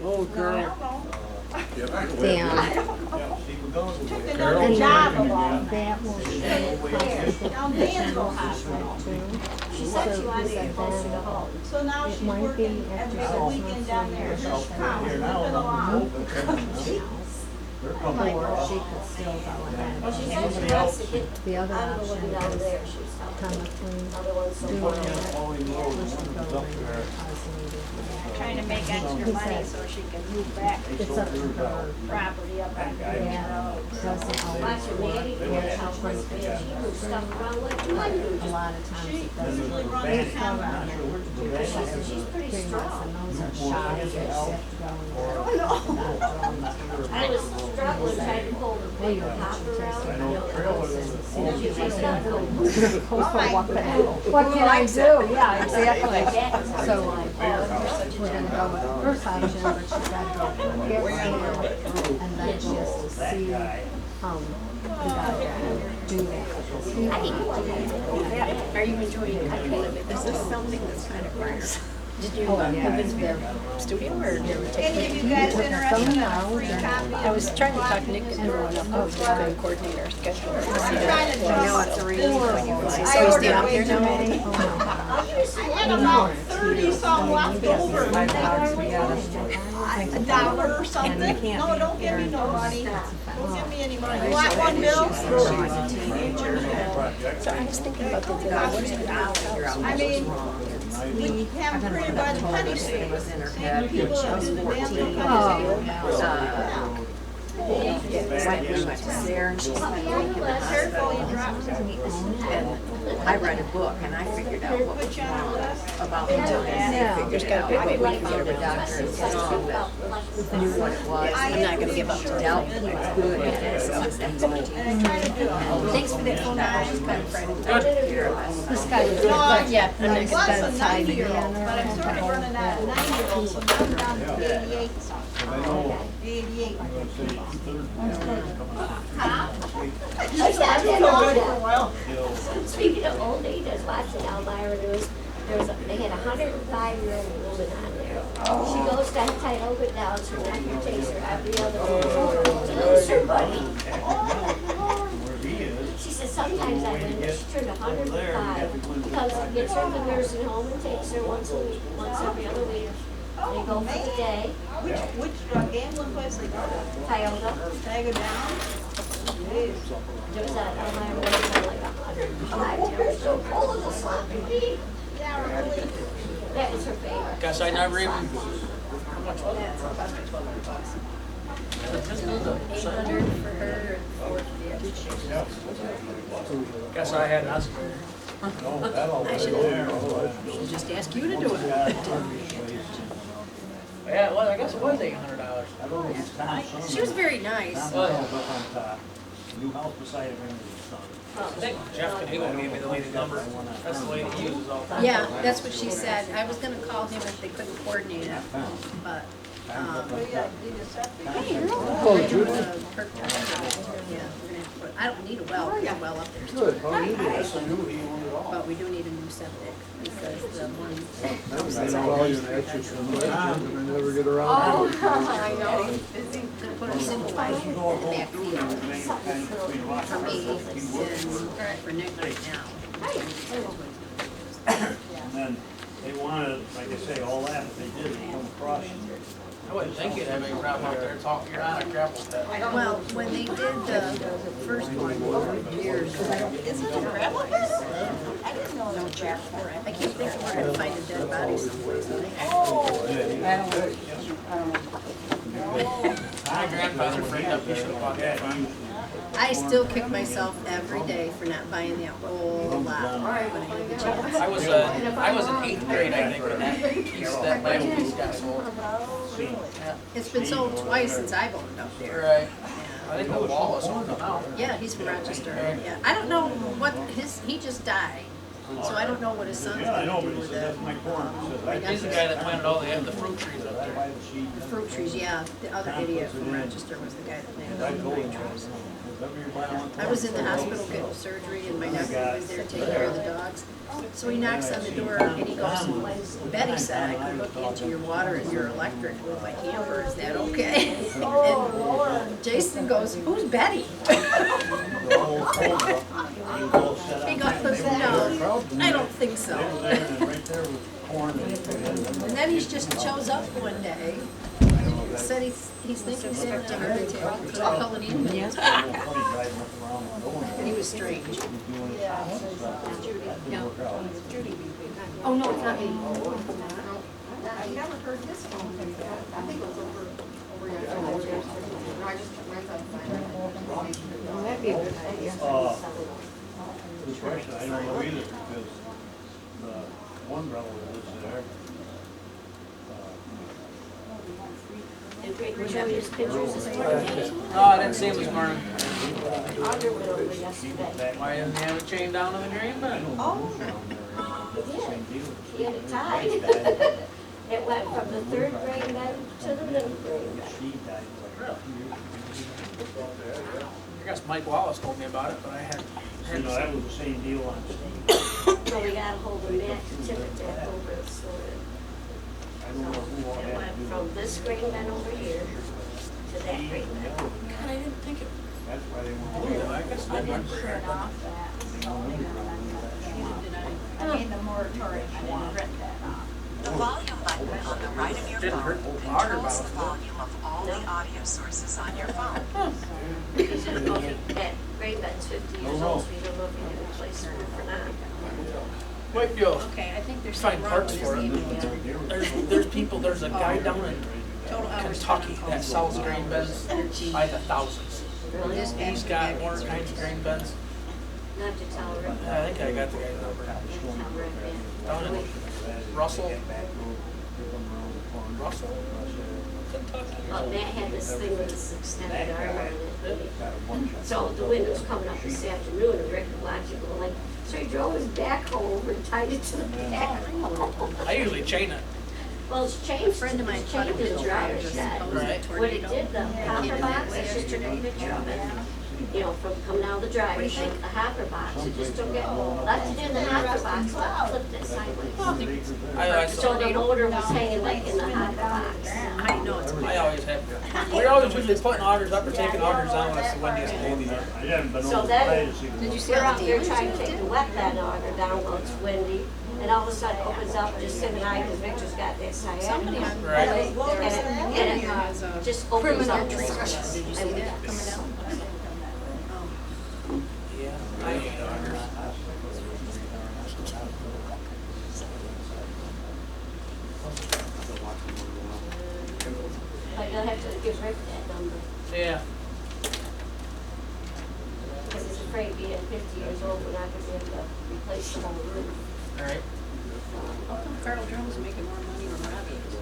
Oh, girl. Damn. And Carol? that will Now Dan's go hospital. She said she wanted to get closer to home. So now she's working every other weekend down there. She's flipping along. or she could still go ahead. Well, she said she wants to get The other out of the option living down is there, she was telling me. chemically Other one's so doing far. it. We should go advertise immediately. Trying to make extra money so she can move back It's up to her. property up on Yeah, doesn't always Watch her work. Maddie, her house was big, she moves stuff around like you like A to. lot of times She it doesn't usually work. runs the town around here. She's pretty Pretty much, strong. and those are shots that you have to go and get. I was struggling trying to pull the big top around. She's not going. What can I do? Yeah, exactly. So, we're gonna go with the first option, but she's gotta go for a hair scan, and then she has to see, the doctor and do that. Are you enjoying it? Is this something that's kind of rare? Did you Oh, yeah. come into the studio or did you take Any of you guys interested in a free copy? I was trying to talk Nick into one up to coordinate our schedule. I'm trying to Now it's a relief when you can see. I So he's ordered down way here too now? many. Oh, I had about 30 some left over. $1 or something. No, don't give me no money. Don't give me any money. You want one, Bill? So I was thinking about the I mean, we have them printed by the penny savers. Same people that do the damn thing. Careful, you drop something. I read a book and I figured out what was Put you on the wrong list. about the doing and they figured out what we found the doctor and wrong that knew what it was. I'm not gonna give up to Dealt with it, good at it, so that's And I try to do it. Thanks for that phone call. She's kind of friend. this guy is No, good. Yeah, I'm I not was gonna. a 90-year-old, but I'm sort of running out of 90-year-olds, so I'm down to 88 something. 88. Speaking of old age, I was watching Elmira News. They had a 105-year-old woman on there. She goes to Tioga down, her nephew takes her every other week to lose her money. She says sometimes I went there, she turned 105. He comes and gets her to the nursing home and takes her once a week, once every other week. They go for the day. Which gambling place they go to? Tioga. They go down? Jeez. There was that Elmira News on like 105. They were so full of the sloppy meat. Yeah, really. That was her favorite. Guess I never even. 800 for her and 450. Guess I had nothing. I should just ask you to do it. Yeah, well, I guess it was $800. She was very nice. New house beside him. I think Jeff Cahill gave me the lady's number. That's the lady he uses all the time. Yeah, that's what she said. I was gonna call him if they couldn't coordinate it, but, Oh, Judy. yeah, we're gonna have to put, I don't need a well, there's a well up there. Good. But we do need a new septic because the one. Well, you're an extra question, and I never get around to it. I know. Gonna put a single pipe in the back field for me and for Nick right now. And then they wanted, like I say, all that, but they did, they come across. I wouldn't think you'd have any problem out there talking. You're on a gravel pit. Well, when they did the first one years ago, Is it a gravel pit? I didn't know it was a gravel pit. I keep thinking we're gonna find a dead body someplace. My grandfather framed up. He should have bought that. I still kick myself every day for not buying that whole lot when I had the chance. I was in 8th grade, I think, when that piece, that last piece got sold. It's been sold twice since I've owned up there. Right. I think the wall is on them now. Yeah, he's from Rochester. Yeah, I don't know what he just died. So I don't know what his son's Yeah, I know, gonna but do he with said, that's my corn. He says, I He's the guy that planted all the fruit trees up I there. buy the seed. the fruit trees, yeah. The other idiot from Rochester was the guy that planted all I the told fruit him, trees. whatever you buy on I was in the hospital getting surgery and my nephew was there taking care of the dogs. So he knocks on the door and he goes, Betty said I could look into your water and your electric with my camper, is that okay? And Jason goes, who's Betty? the whole fold up. He was all set up. He goes, no, I don't think so. They were there, and right there was corn. And then he just shows up one day, said he's thinking he's having a heart attack, so I called an ambulance. And he was strange. No. Oh, no, it's not me. I never heard this phone. I think it was over your phone. No, I just took my son. That'd be a good idea. Good question, I don't know either, because the one relative lives there. And Greg would show you his pictures this morning. No, I didn't see him this morning. Audra went over yesterday. Why didn't he have it chained down to the green bed? Oh, he had it tied. It went from the third grade bed to the middle grade bed. She died like 2 years ago. I guess Mike Wallace told me about it, but I hadn't. You know, that was the same deal on Steve. So we got a hold of Matt to tip it back over and sort it. I don't know who all It had to went do from it. this grade bed over here to that grade bed. God, I didn't think it. That's why they Oh, want I guess I remember. I mean, the moratorium, I didn't rent that off. The volume button on the right of your Didn't phone hurt Audra controls about the it. volume of all the audio sources on your phone. Because that grade bed's 50 years old, so you don't know if you can replace it or not. Might be able Okay, I think there's find something wrong parts with for his it. email. There's a guy down in Total hours Kentucky spent on that calls. sells grain beds by the thousands. This He's got more kinds of grain beds. Not to tell her. I think I got the guy's number. Down in Russell. Russell? Kentucky. Matt had this thing with this extended arm on it. So the wind was coming up this afternoon and Rick watched it go like, so he drove his backhoe over and tied it to the back. I usually chain it. Well, it's changed. A friend of mine It's caught changed him in in the a fire driver's just shed. supposed Right. to When it tornado. did the hopper box, I just took a picture of it. You know, from coming out of the driver's shed, the hopper box, it just took it, left it in the hopper box, but flipped it sideways. I So the motor was hanging like in the hopper box. I know it's I always have. We're always usually putting orders up or taking orders down when it's the windiest day of the year. I haven't been So over then- Friday to see the Did you see We're all out the there damage trying to it take did? the wet bed auger down while it's windy, and all of a sudden opens up, just him and I, because Victor's got that sciatica. Somebody on Right. and it And it just criminal opens up. tree. Did you see that coming down? Yeah. I hate orders. But you'll have to give Rick that number, Yeah. because he's afraid being 50 years old, we're not gonna be able to replace the whole roof. All right. How come Carl Jones making more money than Robbie is?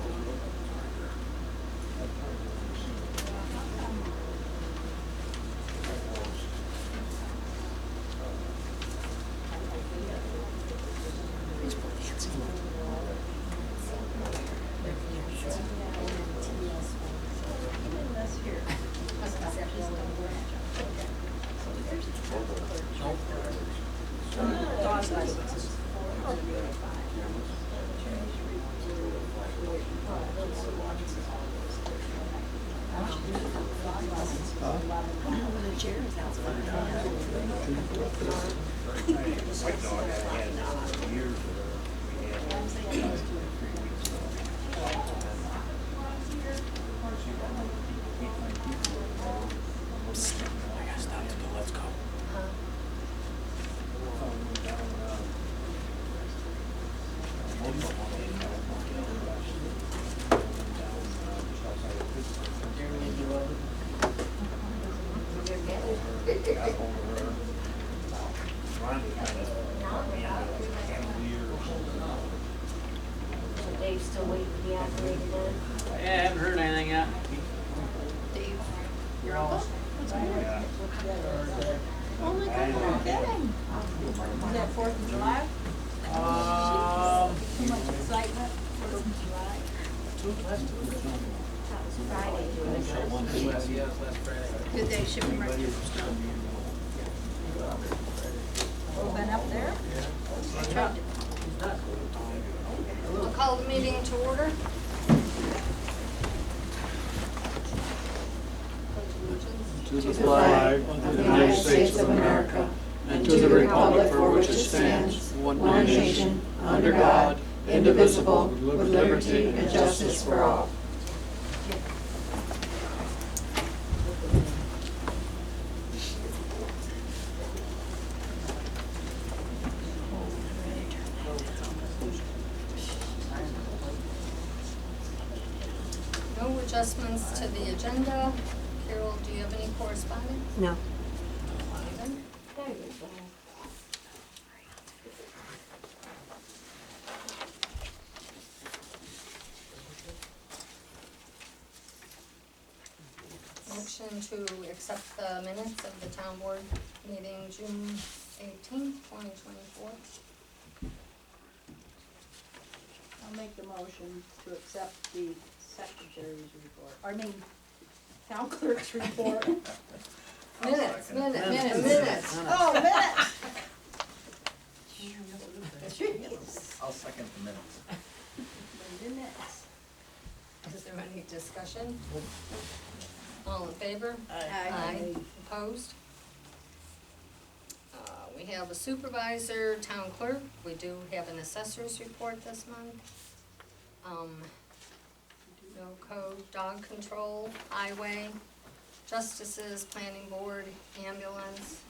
white dog I had years ago. We had 3 weeks I gotta stop to go. Let's go. got hold of her. Ronnie kind of got me into a cavalier or something. So Dave's still waiting to be operated on. Yeah, I haven't heard anything yet. Dave, your uncle? What's going on? Yeah. Oh my God, no kidding. Is that 4th of July? Too much excitement. Last Friday. Did they ship them right to Houston? Been up there? I tried to. We'll call the meeting to order. To the flag of the United States of America, and to the republic for which it stands, one nation, under God, indivisible, with liberty and justice for all. No adjustments to the agenda. Carol, do you have any correspondence? No. There you go. Motion to accept the minutes of the town board meeting June 18th, 2024. I'll make the motion to accept the secretary's report, town clerk's report. Minutes. Oh, minutes! I'll second the minutes. Minutes. Is there any discussion? All in favor? Aye. Opposed? We have a supervisor, town clerk. We do have an assessor's report this month. No code, dog control, highway, justices, planning board, ambulance,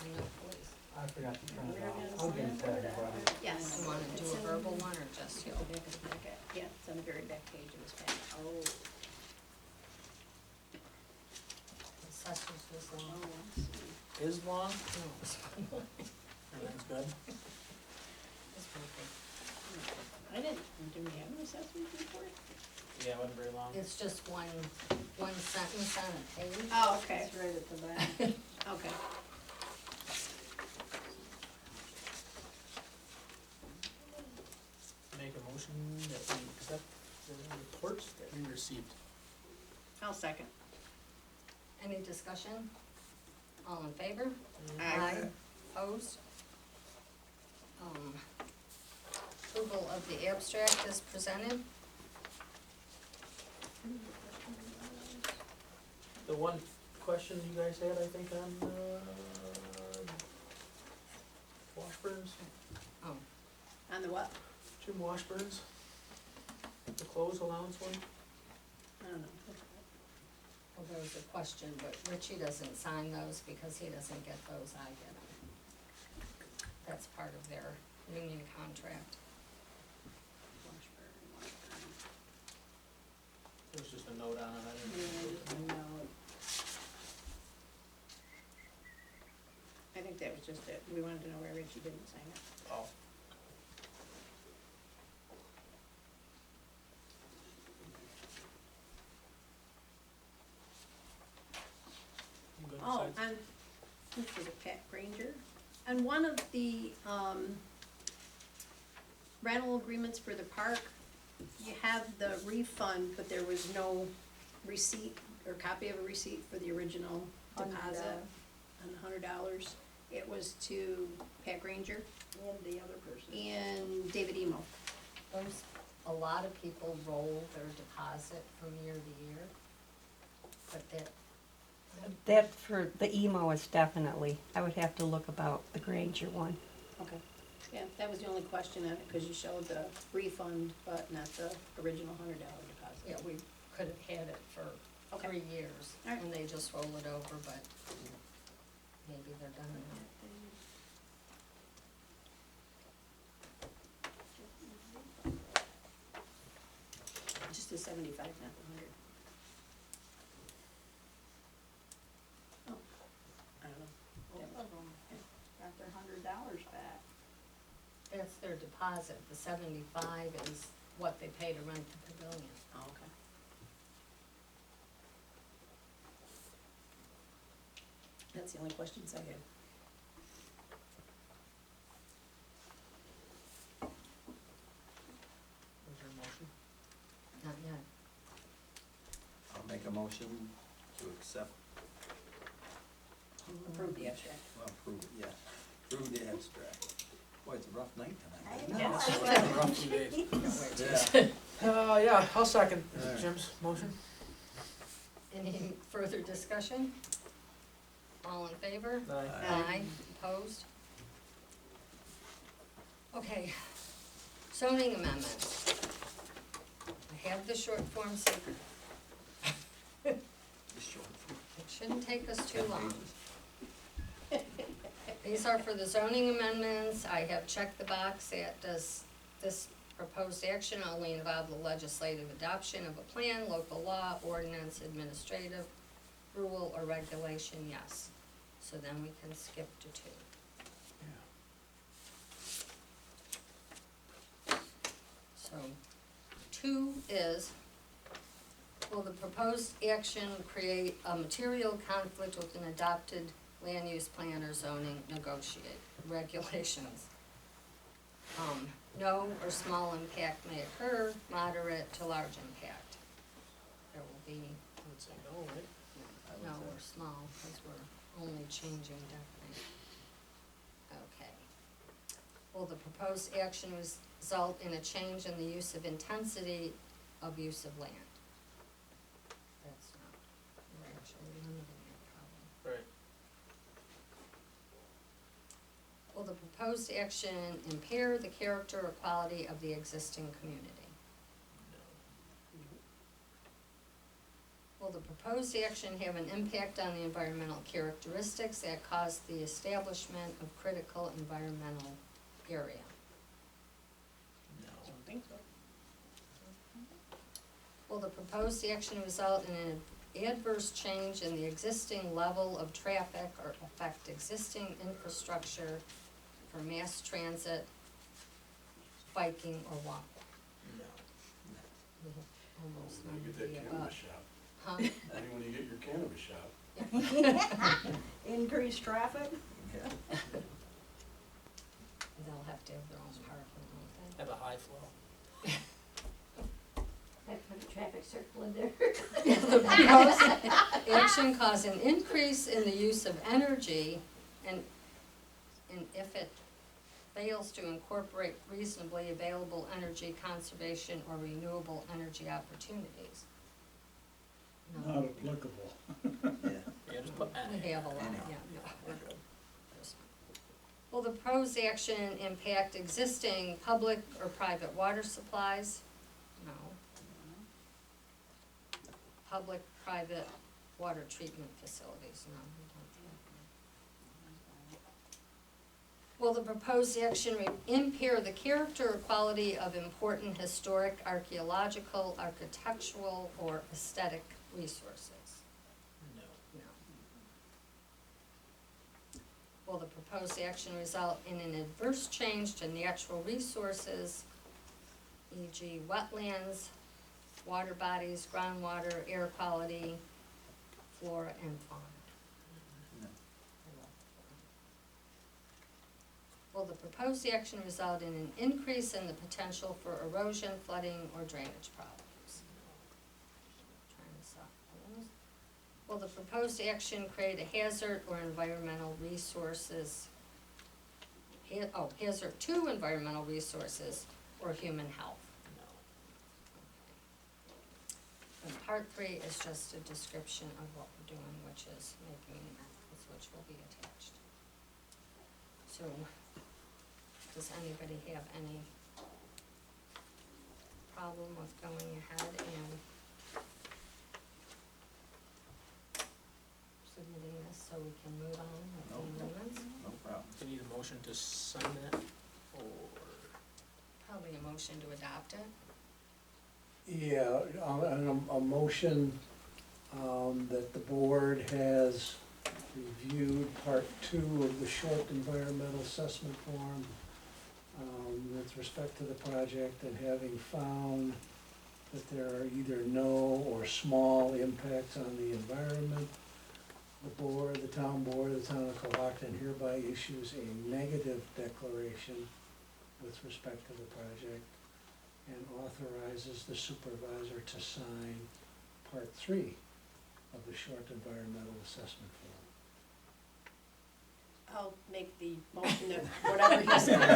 and no police. I forgot to turn it off. I'll get it to everybody. Yes. You wanna do a verbal one or just you? The back of the packet. Yeah, it's on the very back page of this packet. Oh. Assessors was long. Is long? No, it's fine. Everything's good? It's perfect. I didn't we have an assessment report? Yeah, it wasn't very long. It's just one sentence on a page. Oh, okay. It's right at the back. Okay. Make a motion that we accept the reports that we received. I'll second. Any discussion? All in favor? Aye. Opposed? Approval of the abstract is presented. The one question you guys had, I think, on, Washburn's, Oh, On the what? Jim Washburn's, the clothes allowance one. I don't know. well, there was a question, but Richie doesn't sign those because he doesn't get those, I get them. That's part of their union contract. There's just a note on it. I didn't- I think that was just it. We wanted to know where Richie didn't sign it. Oh. I'm good Oh, besides- and this is a Pat Granger. And one of the, rental agreements for the park, you have the refund, but there was no receipt or copy of a receipt for the original deposit on $100. It was to Pat Granger And the other person. and David Emo. Those, a lot of people roll their deposit from year to year. But That for the emo is definitely, I would have to look about the Granger one. Okay. Yeah, that was the only question on it, because you showed the refund, but not the original $100 deposit. yeah, we could have had it for Okay. 3 years, All right. and they just roll it over, but maybe they're done now. Just the 75, not the 100. Oh, I don't know. Both of them got their $100 back. That's their deposit, the 75 is what they pay to rent the pavilion. Oh, okay. That's the only questions I had. motion to accept, Approve the abstract. well, approve it, yeah, approve the abstract. Boy, it's a rough night tonight. Rough 2 days. Yeah. Yeah, I'll second Alright. Jim's motion. Any further discussion? All in favor? Aye. Aye. Opposed? Okay, zoning amendments. I have the short forms here. Just short. It shouldn't take us too long. These are for the zoning amendments. I have checked the box that does this proposed action only involve the legislative adoption of a plan, local law, ordinance, administrative rule, or regulation, yes. So then we can skip to 2. So 2 is, will the proposed action create a material conflict with an adopted land use plan or zoning negotiate regulations? No or small impact may occur, moderate to large impact. There will be I would say no, right? I no would or say- small, because we're only changing definitely. Okay. Will the proposed action result in a change in the use of intensity of use of land? That's not, we're actually limiting that problem. Right. Will the proposed action impair the character or quality of the existing community? Will the proposed action have an impact on the environmental characteristics that cause the establishment of critical environmental area? No. I don't think so. Will the proposed action result in an adverse change in the existing level of traffic or affect existing infrastructure for mass transit, biking, or walking? No. We have almost When none you of get the that above. cannabis shop, Huh? when you get your cannabis shop. Increased traffic? Yeah. They'll have to have their own parking, won't Have a high flow. I put a traffic circle in there. they? The proposed action cause an increase in the use of energy, and if it fails to incorporate reasonably available energy conservation or renewable energy opportunities. No. Not applicable. Yeah. Yeah, just put We any. have a lot, Anyhow. yeah, no, we're good. Will the proposed action impact existing public or private water supplies? No. Public, private water treatment facilities? No, we don't have that. Will the proposed action impair the character or quality of important historic, archaeological, architectural, or aesthetic resources? No. No. Will the proposed action result in an adverse change to natural resources, e.g. wetlands, water bodies, groundwater, air quality, flora and fauna? No. Will the proposed action result in an increase in the potential for erosion, flooding, or drainage problems? Trying to solve those. Will the proposed action create a hazard or environmental resources, hazard to environmental resources or human health? No. And part 3 is just a description of what we're doing, which is which will be attached. So, does anybody have any problem with going ahead and submitting this so we can move on with the amendments? No problem. Do you need a motion to sign that, or? Probably a motion to adopt it. Yeah, a motion that the board has reviewed part 2 of the short environmental assessment form with respect to the project, and having found that there are either no or small impacts on the environment, the town board of the town of Cohocton hereby issues a negative declaration with respect to the project and authorizes the supervisor to sign part 3 of the short environmental assessment form. I'll make the motion that whatever you said. I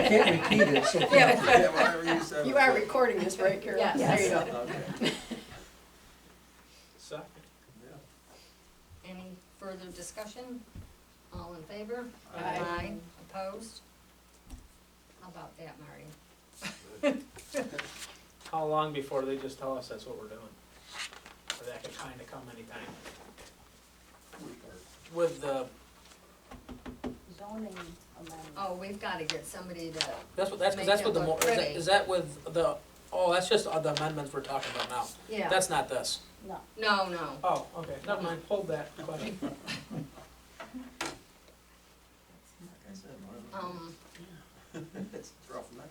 can't repeat it, so thank you. Yeah, whatever you said. You are recording this, right, Carol? Yes. There you go. Okay. Second. Any further discussion? All in favor? Aye. Opposed? How about that, Marty? How long before they just tell us that's what we're doing? Or that could kinda come anytime? With the, Zoning amendment. Oh, we've gotta get somebody to, that's what, that's, 'cause Make that's it what the, look is that, pretty. is that with the, oh, that's just the amendments we're talking about now. yeah, That's not this. No. no. Oh, okay, never mind, hold that question. Like I said, it's a rough night.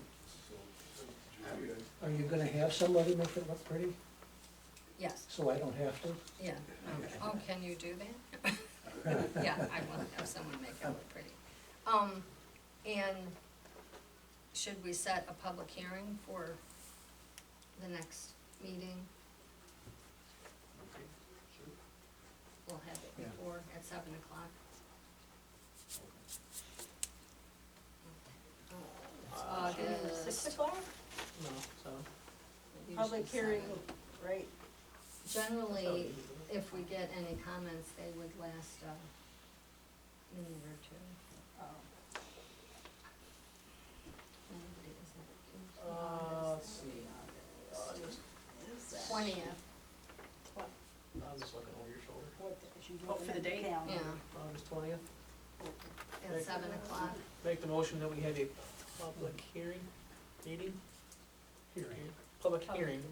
Are you gonna have somebody make it look pretty, Yes, so I don't have to? yeah. Oh, can you do that? Yeah, I will have someone make it look pretty. And should we set a public hearing for the next meeting? Okay, sure. We'll have it Yeah. before, at 7:00. It's August. 6 o'clock? No, so, Public usually hearing, 7. right. Generally, if we get any comments, they would last a minute or two. Nobody is that let's see, August, 20th, I was just looking over your shoulder. What, she's Oh, looking for the at date? calendar. yeah, August 20th. at 7:00. Make the motion that we have a public hearing, meeting, Hearing. public hearing,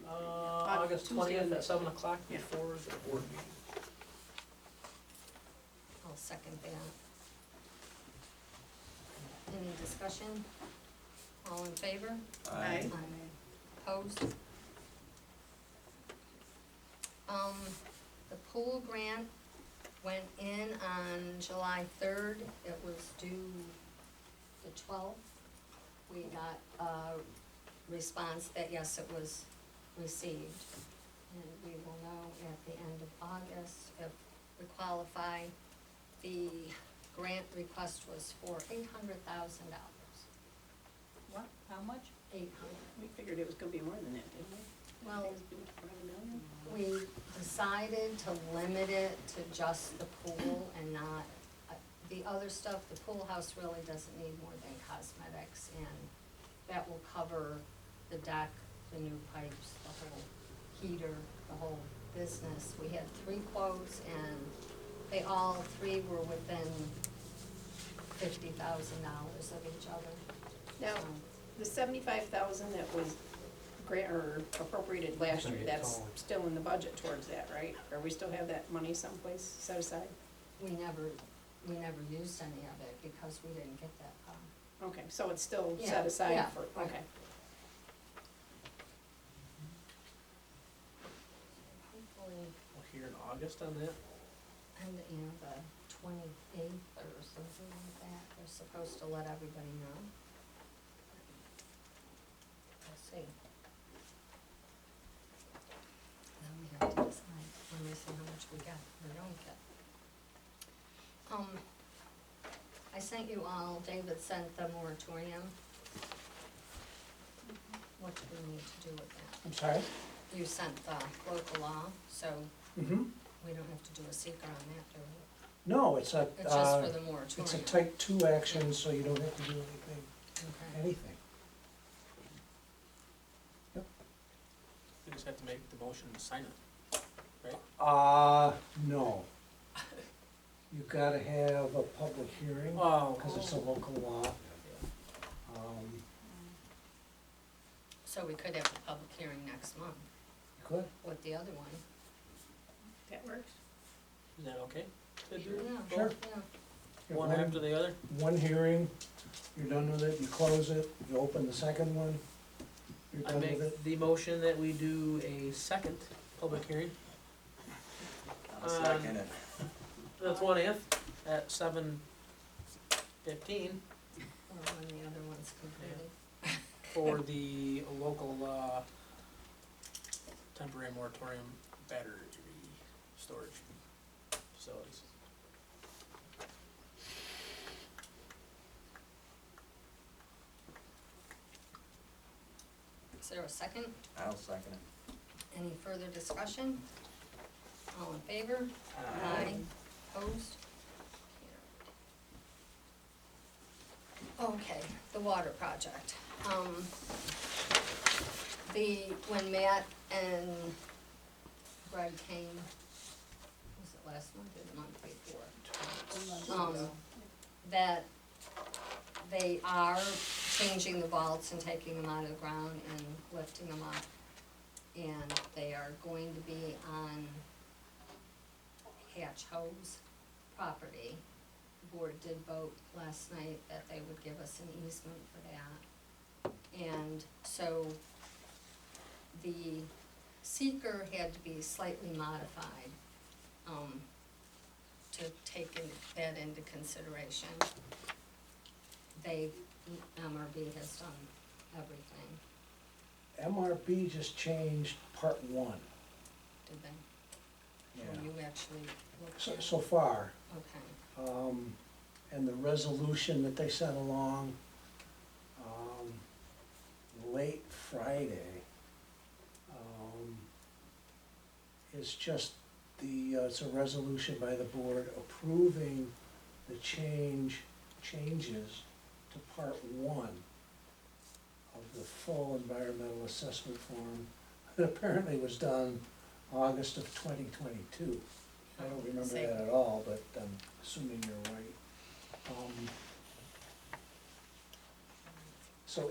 August Tuesday 20th the- at 7:00 Yeah. before the board meeting. I'll second that. Any discussion? All in favor? Aye. Opposed? The pool grant went in on July 3rd. It was due the 12th. We got a response that yes, it was received. And we will know at the end of August if we qualify. The grant request was for $800,000. What, how much? 800. We figured it was gonna be more than that, didn't we? Well, It was around $1 million? we decided to limit it to just the pool and not, the other stuff, the pool house really doesn't need more than cosmetics, and that will cover the deck, the new pipes, the whole heater, the whole business. We had 3 quotes, and they all 3 were within $50,000 of each other. Now, So, the 75,000 that was grant, or appropriated last year, that's still in the budget towards that, right? Or we still have that money someplace set aside? we never used any of it because we didn't get that far. Okay, so it's still Yeah, set aside yeah, for, right. okay. Hopefully, We'll hear in August on that. and the 28th or something like that, they're supposed to let everybody know. We'll see. Then we have to decide when we see how much we get or don't get. I sent you all, David sent the moratorium. What do we need to do with that? I'm sorry? You sent the local law, so Mm-hmm. we don't have to do a seeker on that, do we? No, it's a, It's just for the moratorium. it's a type 2 action, so you don't have to do anything, Okay. anything. We just have to make the motion and sign it, right? No. You gotta have a public hearing, Oh. because it's a local law. So we could have a public hearing next month You could, with the other one. That works? Is that okay? To do Yeah, Sure. yeah. you one have after the other? one hearing, you're done with it, you close it, you open the second one, you're I done make with it. the motion that we do a second public hearing, I'll second it. the 20th at 7:15 Or when the other one's completed. for the local, temporary moratorium battery storage facilities. Is there a second? I'll second it. Any further discussion? All in favor? Aye. Opposed? Carried. Okay, the water project. When Matt and Greg came, was it last month or the month before? That they are changing the vaults and taking them out of the ground and lifting them up. And they are going to be on Hatch Ho's property. The board did vote last night that they would give us an easement for that. And so the seeker had to be slightly modified, to take that into consideration. MRB has done everything, MRB just changed part one. did they? Yeah. Or you actually looked So, at it? so far, Okay, and the resolution that they sent along, late Friday, is just it's a resolution by the board approving the changes to part one of the full environmental assessment form that apparently was done August of 2022. I don't remember that at all, but I'm assuming you're right. So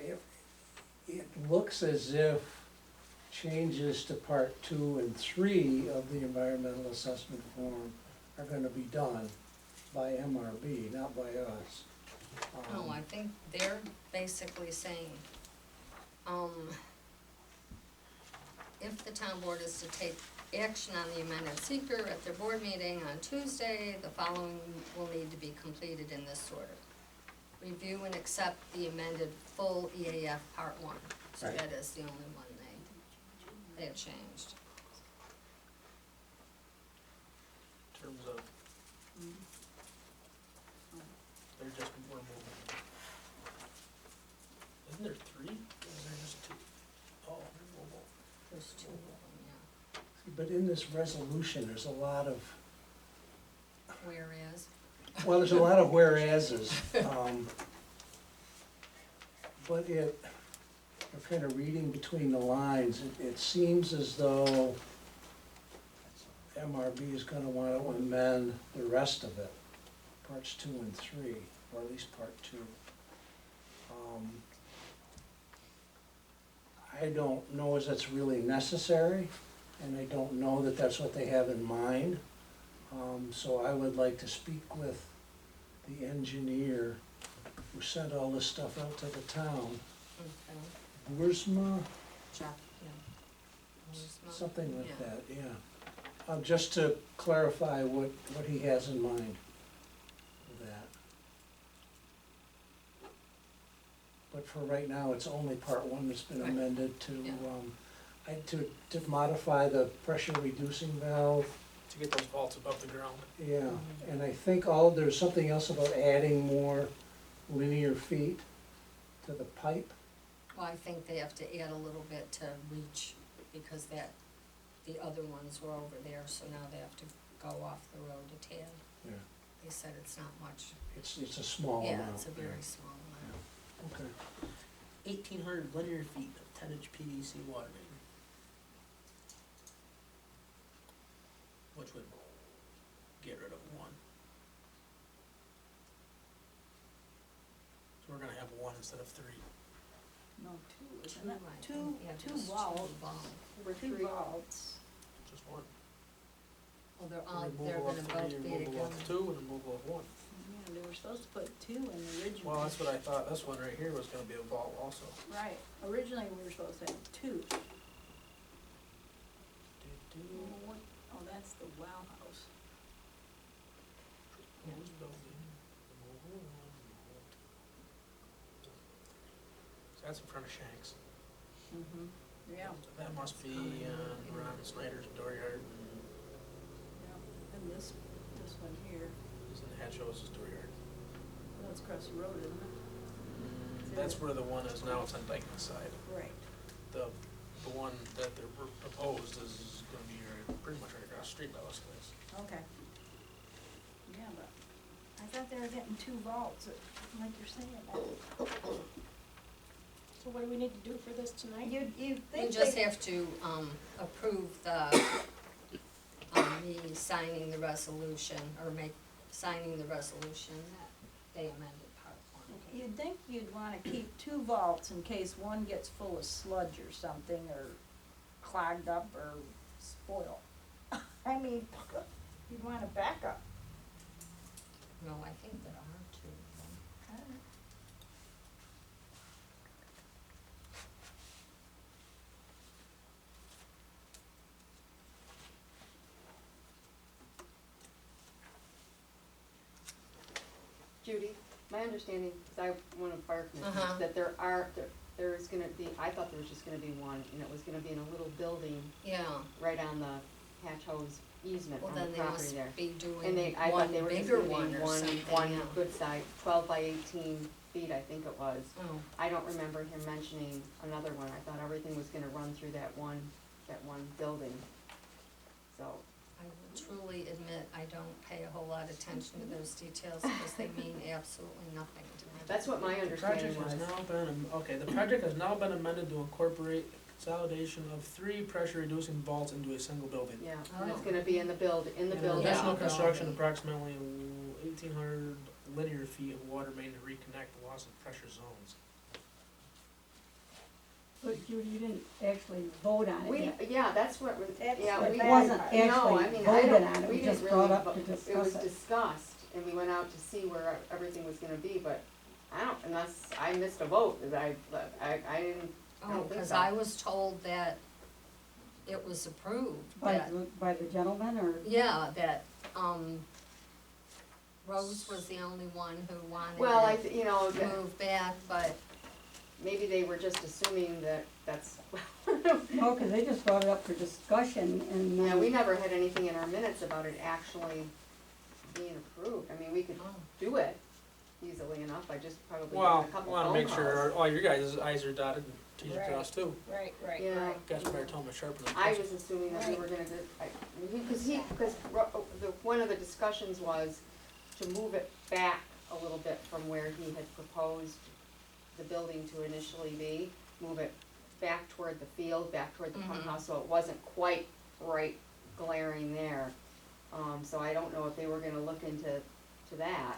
it looks as if changes to part 2 and 3 of the environmental assessment form are gonna be done by MRB, not by us. no, I think they're basically saying, if the town board is to take action on the amended seeker at their board meeting on Tuesday, the following will need to be completed in this order. Review and accept the amended full EAF part 1, so Right. that is the only one they have changed. In terms of, they're just, we're moving. Isn't there 3? Or is there just 2? Oh, they're mobile. There's 2 of them, yeah. But in this resolution, there's a lot of, Whereas, well, there's a lot of whereases. But I'm kind of reading between the lines, it seems as though MRB is gonna wanna amend the rest of it, parts 2 and 3, or at least part 2. I don't know if that's really necessary, and I don't know that that's what they have in mind. So I would like to speak with the engineer who sent all this stuff out to the town. okay, Buersma, Jeff, yeah. Where's my- something like yeah. that, yeah. Just to clarify what he has in mind with that. But for right now, it's only part 1 that's been Right. amended to, Yeah. to modify the pressure reducing valve. To get those vaults above the ground. Yeah, and I think there's something else about adding more linear feet to the pipe. Well, I think they have to add a little bit to reach, because the other ones were over there, so now they have to go off the road a tad. Yeah. They said it's not much. It's a small amount. Yeah, it's a very small amount. Okay. 1,800 linear feet of 10-inch PVC water main. Which would get rid of 1. So we're gonna have 1 instead of 3. No, 2, isn't Two, it? I Two, think. Yeah, two just vaults, vaults. two vaults. Just 1. Well, they're Removal gonna of both 3, be removal together. of 2, and removal of 1. Yeah, they were supposed to put 2 in the original. Well, that's what I thought, this one right here was gonna be a vault also. Right, originally we were supposed to have 2. Oh, that's the well house. Proposed building, removal 1, removal 2. So that's in front of Shanks. Mm-hmm. Yeah, That must be Ron Snyder's dooryard, and this one here, is in Hatchos' dooryard. well, it's across the road, isn't it? That's where the one is now, it's on Dykeman side. Right. The one that they're proposed is gonna be pretty much right across the street by this place. Okay. Yeah, but I thought they were getting 2 vaults, like you're saying. So what do we need to do for this tonight? You You think just they, have to, approve me signing the resolution, or signing the resolution that they amended part 1. You'd think you'd wanna keep 2 vaults in case one gets full of sludge or something, or clogged up or spoiled. I mean, you'd want a backup. No, I think there are 2. Judy, my understanding, because I want to fire commissioner, Uh-huh. that there is gonna be, I thought there was just gonna be one, and it was gonna be in a little building Yeah, right on the Hatch Hose easement well on the then they property must there. be And doing I one thought they were just bigger gonna one be or something, one yeah. good size, 12 by 18 feet, I think it was. Oh, I don't remember him mentioning another one. I thought everything was gonna run through that one building. So, I will truly admit, I don't pay a whole lot of attention to those details because they mean absolutely nothing to me. that's what my The understanding project was. has now been, the project has now been amended to incorporate consolidation of 3 pressure reducing vaults into a single building. Yeah, and it's Oh. gonna be in the building. And building. additional Yeah. construction approximately 1,800 linear feet of water main to reconnect the loss of pressure zones. But Judy, you didn't actually vote on it yet. Yeah, that's what, That's yeah, what we. It wasn't No, I actually mean, I voted don't, on, it we was didn't just really, brought up to it was discuss it. discussed, and we went out to see where everything was gonna be, but I don't, unless I missed a vote, that I didn't, I Oh, don't think because so. I was told that it was approved, By that, by the gentleman, or? yeah, that, Rose was the only one who wanted Well, it you know, moved back, but maybe they were just assuming that that's, No, cause they just brought it up for discussion and. yeah, we never had anything in our minutes about it actually being approved. I mean, we could oh, do it easily enough, I just probably Well, did a couple wanna phone make sure calls. all your guys' I's are dotted and T's are Right. crossed too. Right, right, Yeah. right. Guys better tell them to sharpen them. I was assuming that we were gonna do, because one of the discussions was to move it back a little bit from where he had proposed the building to initially be, move it back toward the field, back toward the pump Mhm. house, so it wasn't quite right glaring there. So I don't know if they were gonna look into that.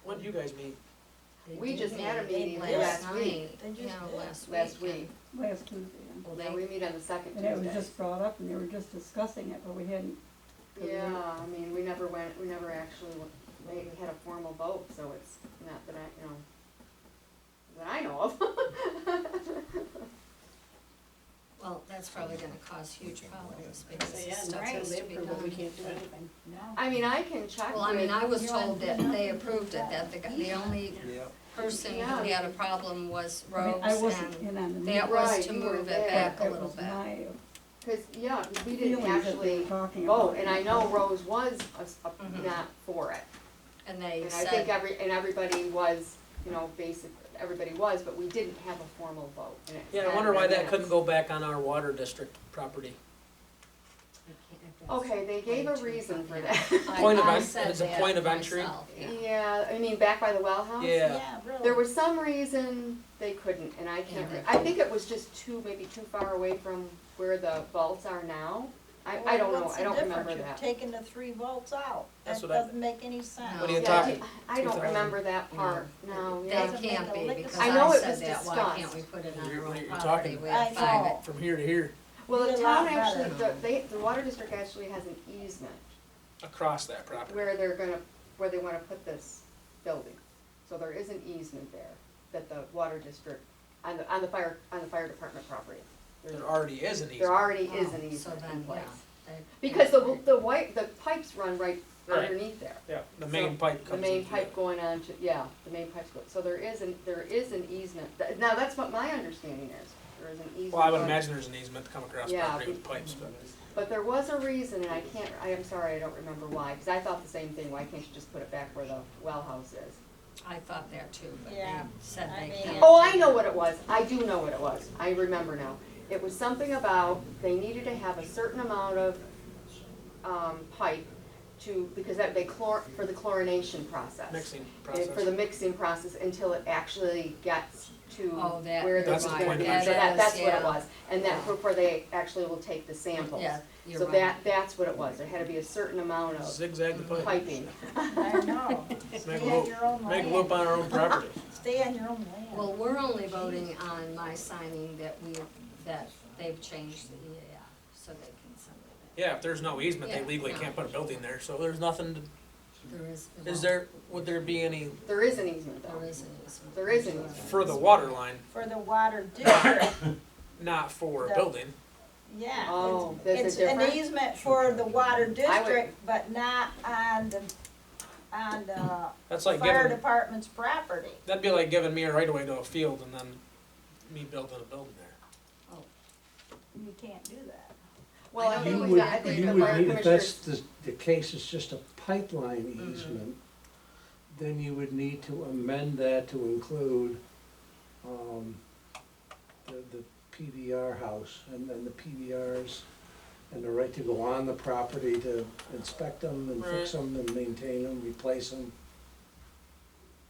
When do you guys meet? they We did just had a meet meeting last last week. night, They just yeah, did. last week. Last week. Last Tuesday, yeah. Well, Yeah, they, we meet on the second And it was Tuesday. just brought up and they were just discussing it, but we hadn't. Yeah, I mean, we never actually had a formal vote, so it's not that I know of. well, that's probably gonna cause huge problems because Say, the yeah, stuff right, has they to be approve it, we done. can't do anything. No. I mean, I can check Well, I mean, with, I was told that they approved it, that the only Yeah. person who Yeah. had a problem was I mean, Rose, I wasn't and in on the that meeting. was Right, to you move weren't it there. back a That little was bit. my cause, yeah, 'cause we didn't feelings that they actually were talking about. vote, and I know Rose was Mhm. not for it. And they And I think said, everybody was, everybody was, but we didn't have a formal vote. And it's Yeah, I not wonder in why our that minutes. couldn't go back on our water district property. Okay, they gave a reason for that. Point of I en- said it's a that point of entry. myself, yeah. Yeah, I mean, back by the well house? Yeah. Yeah, really. There was some reason they couldn't, and I can't, Yeah. I think it was just maybe too far away from where the vaults are now. I don't know, I don't remember that. You're taking the 3 volts out. That's That what I- doesn't make any sense. What are you Yeah, talking? I don't 2000. remember that part, no, They yeah. Doesn't make can't a be, lick of because sense. I know I it was said that, why discussed. can't we put it on You're- our own you're property, talking- we I have 5 know. From here to here, Well, the Be a town lot actually, better. the water district actually has an easement across that property. where they wanna put this building. So there is an easement there that the water district, on the fire department property. There already is an There easement. already is an Oh, so easement then, in place. yeah, they- Because the pipes run right Right. underneath there. Yeah, the main So, pipe The comes main into pipe it. going on to, yeah, the main pipe's going, so there is an easement. Now, that's what my understanding is. there is an easement. Well, I would but- imagine there's an easement to come across Yeah, property with pipes, but. But there was a reason, and I am sorry, I don't remember why, because I thought the same thing, why can't you just put it back where the well house is? I thought that too, but they Yeah, said I they mean- can't. Oh, I know what it was, I do know what it was, I remember now. It was something about, they needed to have a certain amount of, pipe to, because that, for the chlorination process. Mixing And process. for the mixing process until it actually gets to Oh, that- where That's there's the gonna point be, of so measurement. that's what it Yeah. was. And that, before they actually will take the samples. Yeah, you're So right. that's what it was, there had to be a certain amount of Zigzag the pipe. piping. I know. Make Stay a on loop, your own make a land. loop on our own property. Stay on your own land. Well, we're only voting on my signing that they've changed the EAF, so they can send it Yeah, if there's no easement, they Yeah, legally no. can't put a building there, so there's nothing to, in. There is. is there, would there be any, There is an easement though. There is an easement. There is an easement. for the water line, For the water district, not for a The- building? yeah. Oh, it's- there's a It's an difference? easement for the water district, but not on the That's like fire giving, department's property. that'd be like giving me a right of way to a field and then me building a building there. You can't do that. Well, I I think know we, I exactly think You the would fire need, if that's commissioners, the case, it's just a pipeline easement, then you would need to amend that to include, the PVR house and the PVRs and the right to go on the property to inspect them and fix them and maintain them, replace them.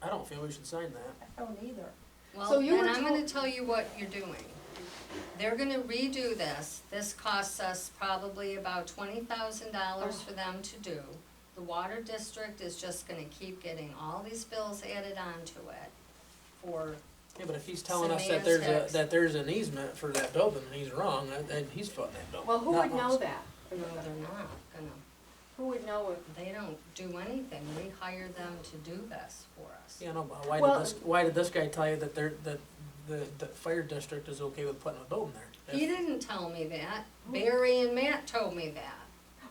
I don't feel we should sign that. I don't either. So Well, you then were I'm gonna told- tell you what you're doing. They're gonna redo this. This costs us probably about $20,000 for them to do. The water district is just gonna keep getting all these bills added onto it for, Yeah, but if he's telling us that there's Semantics. that there's an easement for that building and he's wrong, then he's footing that building. well, who not would know us. that? no, they're not gonna, Who would know if, they don't do anything. We hire them to do this for us. Yeah, no, but Well- why did this guy tell you that the fire district is okay with putting a building there? He didn't tell me that. Barry and Matt told me that.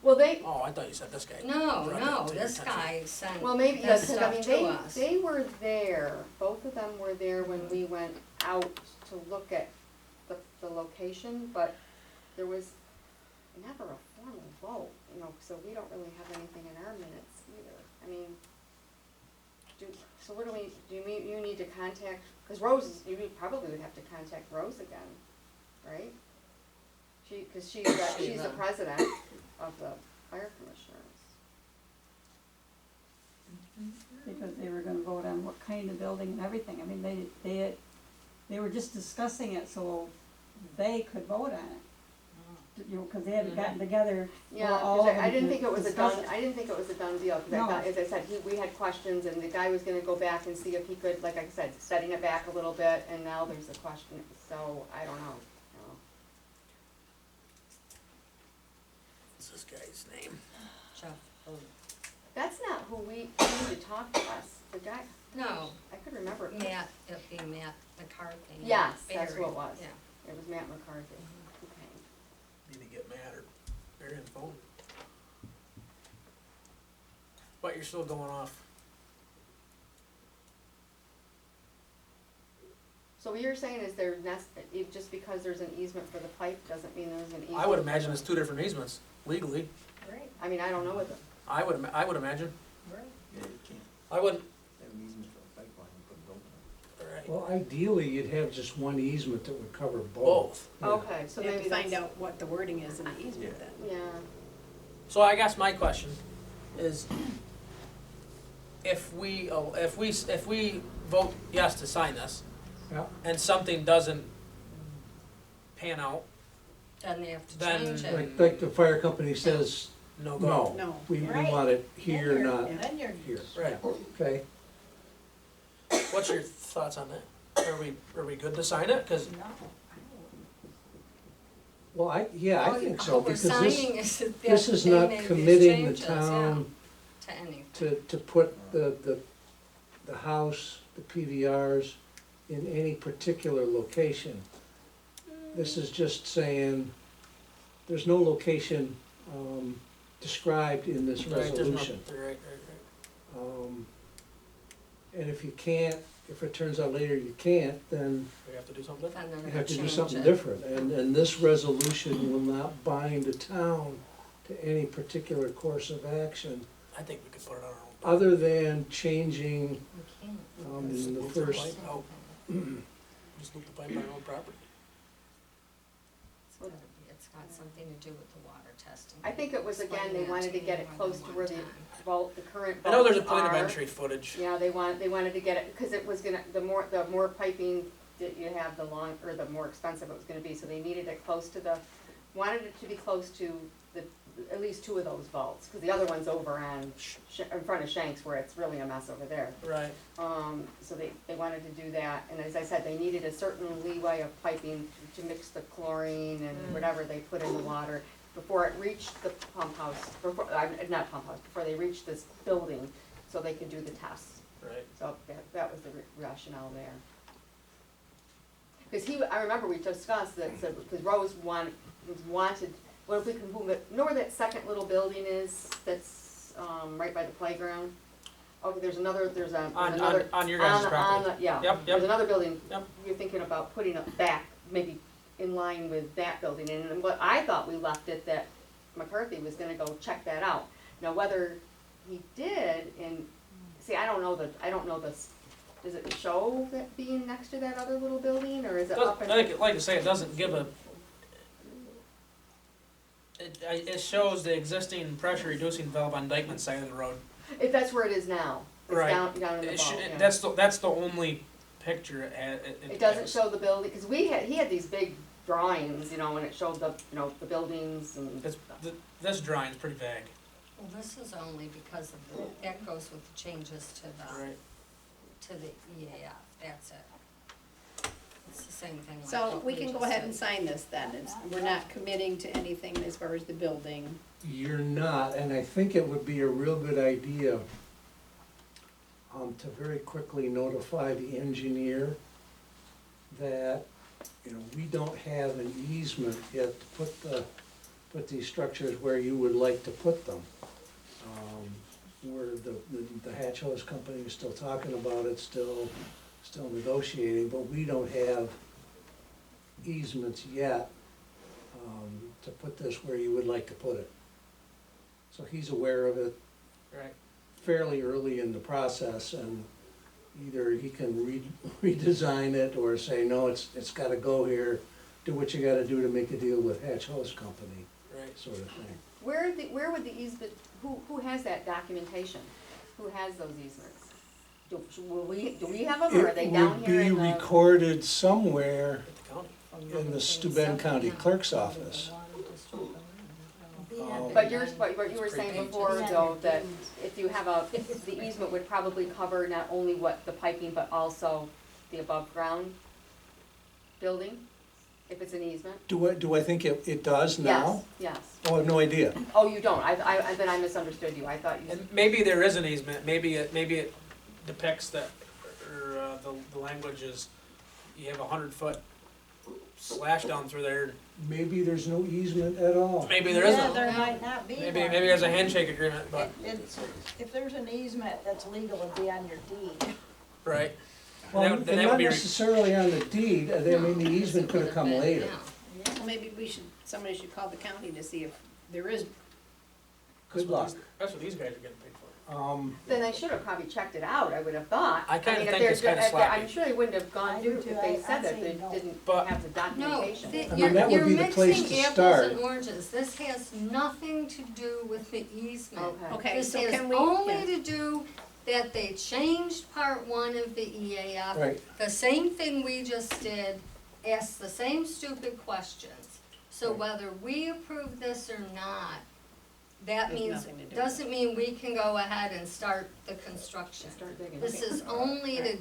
well, they, Oh, I thought you said this guy. No, brought no, that to your this attention. guy sent well, maybe, this yes, 'cause I stuff mean, to us. they were there, both of them were there when we went out to look at the location, but there was never a formal vote, you know, so we don't really have anything in our minutes either. I mean, so what you need to contact, cause Rose, you probably would have to contact Rose again, right? Cause she's the president of the fire commissioners. Because they were gonna vote on what kind of building and everything, I mean, they were just discussing it so they could vote on it. You know, cause they hadn't gotten together, Yeah, well, all 'cause of them I didn't to think it was discuss a done, it. I didn't think it was a done deal, cause I No. thought, as I said, we had questions and the guy was gonna go back and see if he could, like I said, setting it back a little bit, and now there's a question, so I don't know, you know. What's this guy's name? Jeff, oh, That's not who we need to talk to us, the guy, no, I could remember. it. Matt, it'd be Matt McCarthy. not Yes, that's Barry. who it was. Yeah. It was Matt McCarthy, okay. Need to get mad or bury his phone. But you're still going off. So what you're saying is just because there's an easement for the pipe, doesn't mean there's an easement? I would imagine it's two different easements legally. Right, I mean, I don't know what the, I would imagine. right. Yeah, you can't I wouldn't. have an easement for a pipeline and put a building on it. Right. Well, ideally, you'd have just one easement that would cover both. Both. Yeah. okay, so They have maybe to find that's, out what the wording is in the easement then. yeah. So I guess my question is, if we vote yes to sign this, Yeah. and something doesn't pan out, Then they have to Then- change it. Like the fire company says, no go. no, No. we Right. want it here, Then you're- not Then you're, here. Right. Okay, What's your thoughts on that? Are we good to sign it? Cause no. well, I think so, All we're because signing is that this is they not made these committing the changes, yeah, town to anything. to put the house, the PVRs in any particular location. This is just saying, there's no location, described in this right, there's no, resolution. right. And if you can't if it turns out later you can't, then We have to do something different. And then you they're have to do change something it. different. And this resolution will not bind the town to any particular course of action, I think we could put it on our own. other than changing, We can't. in Just the loop first, pipe out. Just loop the pipe on our own property. It's gotta be, it's got something to do with the water testing. I think it was, again, Explain they that wanted to me get it more close than to where one the time. vault, the current I know there's a vaults point of are. entry footage. Yeah, they wanted to get it, cause it was gonna, the more piping that you have, the more expensive it was gonna be, so they needed it close to wanted it to be close to at least two of those vaults, cause the other one's over on, in front of Shanks where it's really a mess over there. Right. So they wanted to do that, and as I said, they needed a certain leeway of piping to mix the chlorine and whatever they put in the water before it reached the pump house, not pump house, before they reached this building, so they could do the tests. Right. So that was the rationale there. Cause I remember we discussed that, so, cause Rose wanted, what if we can move it, you know where that second little building is, that's, right by the playground? Oh, there's another, On your guys' property. Yeah, Yep, there's yep. another building, Yep. you're thinking about putting it back, maybe in line with that building, and what I thought we left it, that McCarthy was gonna go check that out. Now, whether he did, and, see, I don't know this, does it show that being next to that other little building, or is it up in? Like I say, it doesn't give a, it shows the existing pressure reducing valve on Dykeman's side of the road. If that's where it is now, it's Right. down in the It vault, should, yeah. that's the only picture it has. It doesn't show the building, cause he had these big drawings, you know, and it showed the buildings and It's, stuff. this drawing's pretty vague. Well, this is only because of, that goes with the changes to Right. the EAF, that's it. It's the same thing like So what we can go just ahead and said. sign this then, we're not committing to anything as far as the building. you're not, and I think it would be a real good idea to very quickly notify the engineer that, we don't have an easement yet to put these structures where you would like to put them. Where the hatch hose company is still talking about it, still negotiating, but we don't have easements yet to put this where you would like to put it. So he's aware of it Right. fairly early in the process, and either he can redesign it or say, no, it's gotta go here, do what you gotta do to make a deal with Hatch Hose Company, Right. sort of thing. Where would the easement, who has that documentation? Who has those easements? Do we have them, or are they down here It in would be the? recorded somewhere At the county. in the Steuben County Clerk's office. But what you were saying before, though, that if you have the easement would probably cover not only what the piping, but also the above ground building, if it's an easement? Do I think it does now? Yes. Oh, I have no idea. Oh, you don't, then I misunderstood you, I thought you. And maybe there is an easement, maybe it depicts that, or, the language is, you have 100-foot slash down through there, Maybe there's no easement at all. maybe there Yeah, isn't. there might not be Maybe one. there's a handshake agreement, but, It's, if there's an easement that's legal, it'd be on your deed. right. Well, Then and that not would be re- necessarily on the deed, I mean, the easement could have come later. Well, maybe somebody should call the county to see if there is. Good luck. That's what these guys are getting paid for. Then they should have probably checked it out, I would have thought. I kinda mean, if think they're it's kinda I'm sloppy. sure they wouldn't have I gone do through too. if they I'd said that say they no. didn't But- have the No, documentation. I mean, that would be the place to you're start. mixing apples and oranges, this has nothing to do with the easement. Okay. Okay, This so has can we? only yeah. to do that they changed part one of the EAF. Right. The same thing we just did, asked the same stupid questions. So Right. whether we approve this or not, that There's means, nothing to do with doesn't mean we can go ahead and start the construction. Start digging. This is only to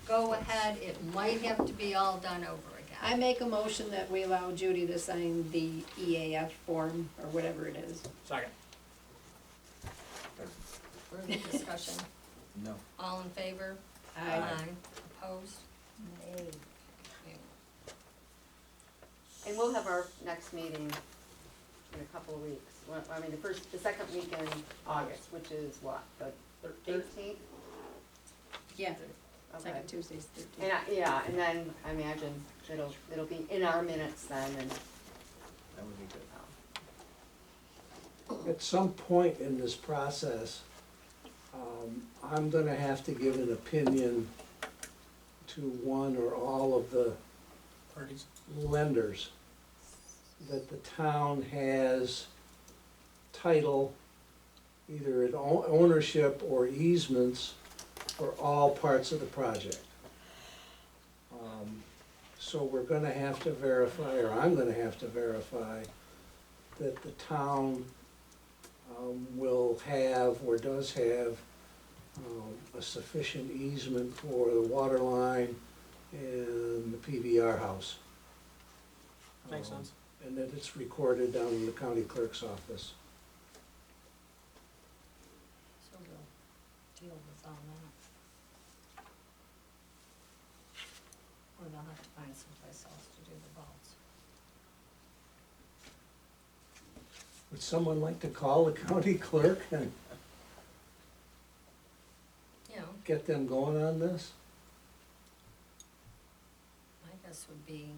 go ahead, it might have to be all done over I again. make a motion that we allow Judy to sign the EAF form, or whatever it is. Second. Further discussion, No. all in favor? Aye. Opposed? Nay. And we'll have our next meeting in a couple of weeks. I mean, the second week in August, which is what, the 18th? Yeah, Okay. Second Tuesday's And 13th. yeah, and then I imagine it'll be in our minutes then, and, That would be good. At some point in this process, I'm gonna have to give an opinion to one or all of the Parties. lenders that the town has title, either in ownership or easements for all parts of the project. So we're gonna have to verify, or I'm gonna have to verify, that the town will have, or does have, a sufficient easement for the water line and the PBR house. Makes sense. And that it's recorded down in the county clerk's office. So we'll deal with all that. Or they'll have to find someplace else to do the vaults. Would someone like to call the county clerk and You know, get them going on this? my guess would be,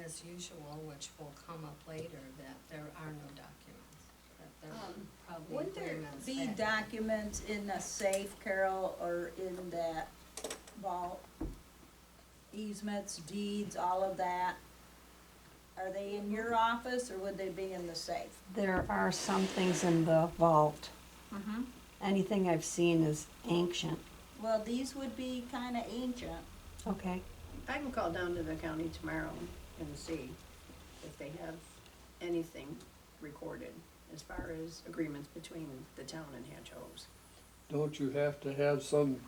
as usual, which will come up later, that there are no documents, that there are probably Wouldn't there agreements. be that- documents in the safe, Carol, or in that vault? Easements, deeds, all of that? Are they in your office, or would they be in the safe? There are some things in the vault. Mm-hmm. Anything I've seen is ancient. Well, these would be kinda ancient. Okay. I can call down to the county tomorrow and see if they have anything recorded as far as agreements between the town and Hatch Oaks. Don't you have to have some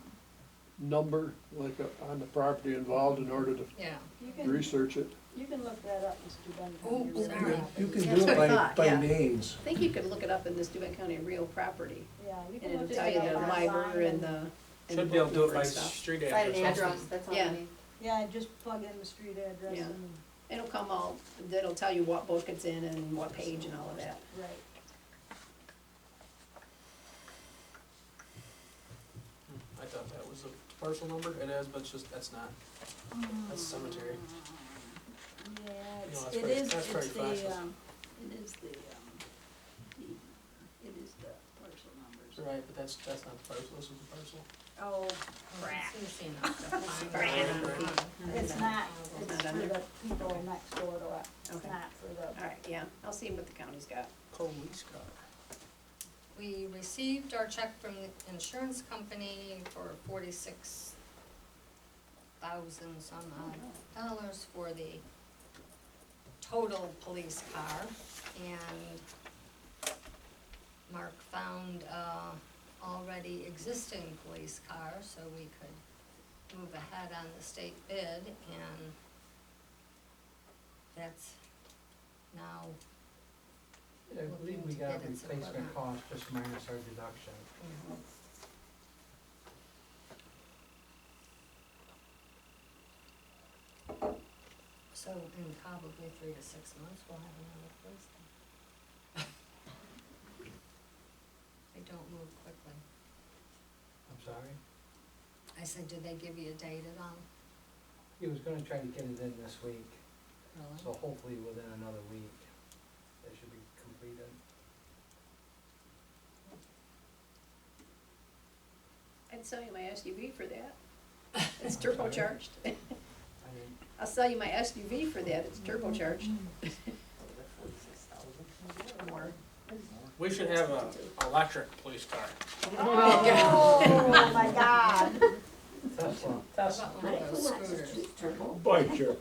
number, like on the property involved in order to Yeah. research it? You can look that up, Mr. Dunn. Oh, sorry. You can That's do what it I by, thought, by yeah. names. I think you could look it up in this Dubin County real property, Yeah, you and can it'll look tell at you it the online library and the. and Should the be able to do book it by and stuff. street write an address. address, that's all Yeah. I need. Yeah, just plug in the street address Yeah. and, It'll come all, it'll tell you what book it's in and what page and all of that. right. I thought that was a parcel number, it is, but it's just, that's not, that's cemetery. Yeah, No, that's it very- is, that's very it's flashy. the, it is the, deed number. It is the parcel numbers. Right, but that's not the parcel, this is the parcel. Oh, Crap. It's it's not, It's it's not for on the people next door to it, it's Okay. not for the. Alright, yeah, I'll see what the county's got. Police car. We received our check from the insurance company for $46,000 some odd dollars for the total police car, and Mark found a already existing police car, so we could move ahead on the state bid, and that's now, I believe we got replacement cost just minus our deduction. so in probably 3 to 6 months, we'll have another police car. They don't move quickly. I'm sorry? I said, did they give you a date at all? He was gonna try to get it in this week, Really? so hopefully within another week, they should be completed. I'd sell you my SUV for that. It's turbocharged. I mean, I'll sell you my SUV for that, it's turbocharged. More. We should have a electric police car. Oh, my God. Tesla. How about one of those scooters? turbo. Bite your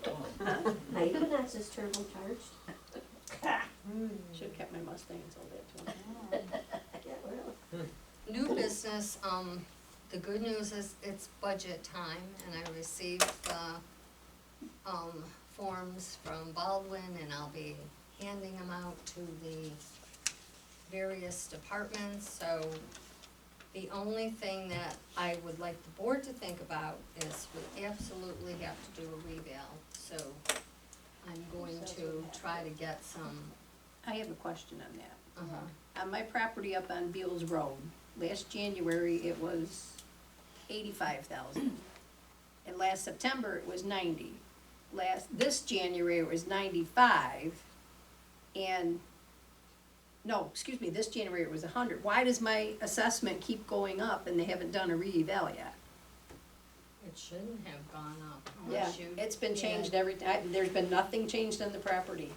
My Equinox is turbocharged. Should've kept my Mustang until that too. Yeah, really. New business, the good news is it's budget time, and I received the, forms from Baldwin, and I'll be handing them out to the various departments, so the only thing that I would like the board to think about is we absolutely have to do a reval, so I'm going to try to get some, I have a question on that. uh-huh, On my property up on Beals Road, last January, it was $85,000. and last September it was 90. This January it was 95, and, no, excuse me, this January it was 100. Why does my assessment keep going up and they haven't done a re-eval yet? It shouldn't have gone up Yeah, unless you. it's been did- changed there's been nothing changed on the property,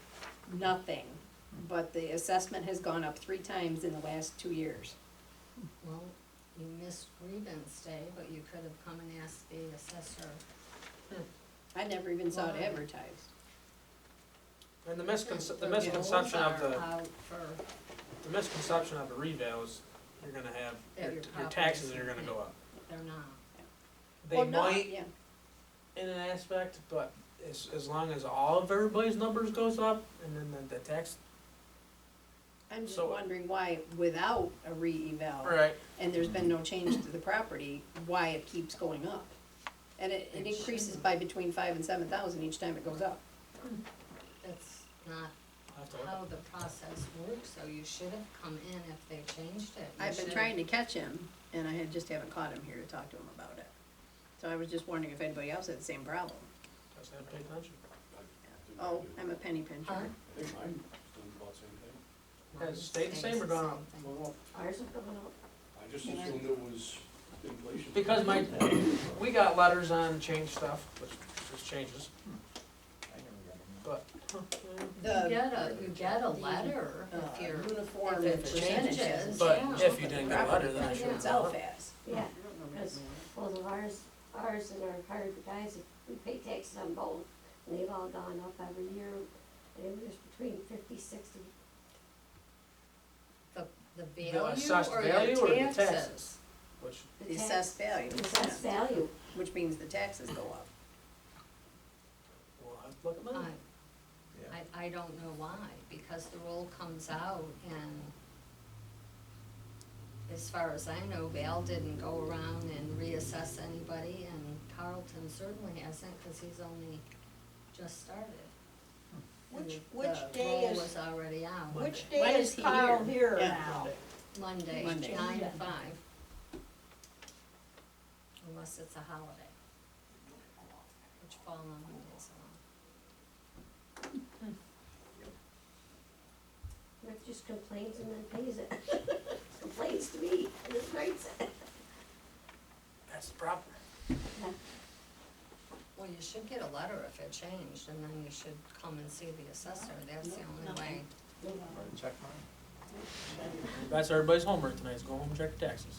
nothing. But the assessment has gone up 3 times in the last 2 years. Well, you missed grievance day, but you could have come and asked the assessor. I never even saw it Why? advertised. And the The misconception of rules the, are out for, the misconception of the reval is you're gonna have, That your your taxes are gonna property's- go up. they're not. They Well, no, might yeah. in an aspect, but as long as all of everybody's numbers goes up, and then the tax, I'm just So- wondering why, without a re-eval, right, and there's been no change to the property, why it keeps going up. And it increases by between 5,000 and 7,000 each time it goes up. That's not I'll have to look. how the process works, so you should have come in if they changed it. You I've been should- trying to catch him, and I just haven't caught him here to talk to him about it. So I was just wondering if anybody else had the same problem. Just have to pay attention. Oh, I'm a penny pincher. Huh? I think mine done about the same thing. Has it stayed the same or gone up? Same thing. Well, Ours are going up. I just assumed it was inflation. Because we got letters on change stuff, which changes, but, You get a letter if you're, Uniform if it percentages. changes, but yeah. if you didn't get a letter, then it should have Itself gone up. has. Yeah, because both of ours and our hired guys, we pay taxes on both, and they've all gone up every year. And it was between 50, 60. the The value assessed or value or your the taxes? taxes? Which, The assessed value. Assessed value. Which means the taxes go up. we'll have to look at mine. I don't know why, because the roll comes out and as far as I know, Val didn't go around and reassess anybody, and Carlton certainly hasn't, cause he's only just started. And Which the day roll is- was already out. Which When day is is he Carl here? here Yeah. now? Monday, Monday. 9 to 5. Unless it's a holiday. Which fall on Mondays a lot. Rick just complains and then pays it. Complains to me and then writes it. That's the problem. Well, you should get a letter if it changed, and then you should come and see the assessor, that's the only way. Check mine. That's everybody's homework tonight, is go home and check your taxes.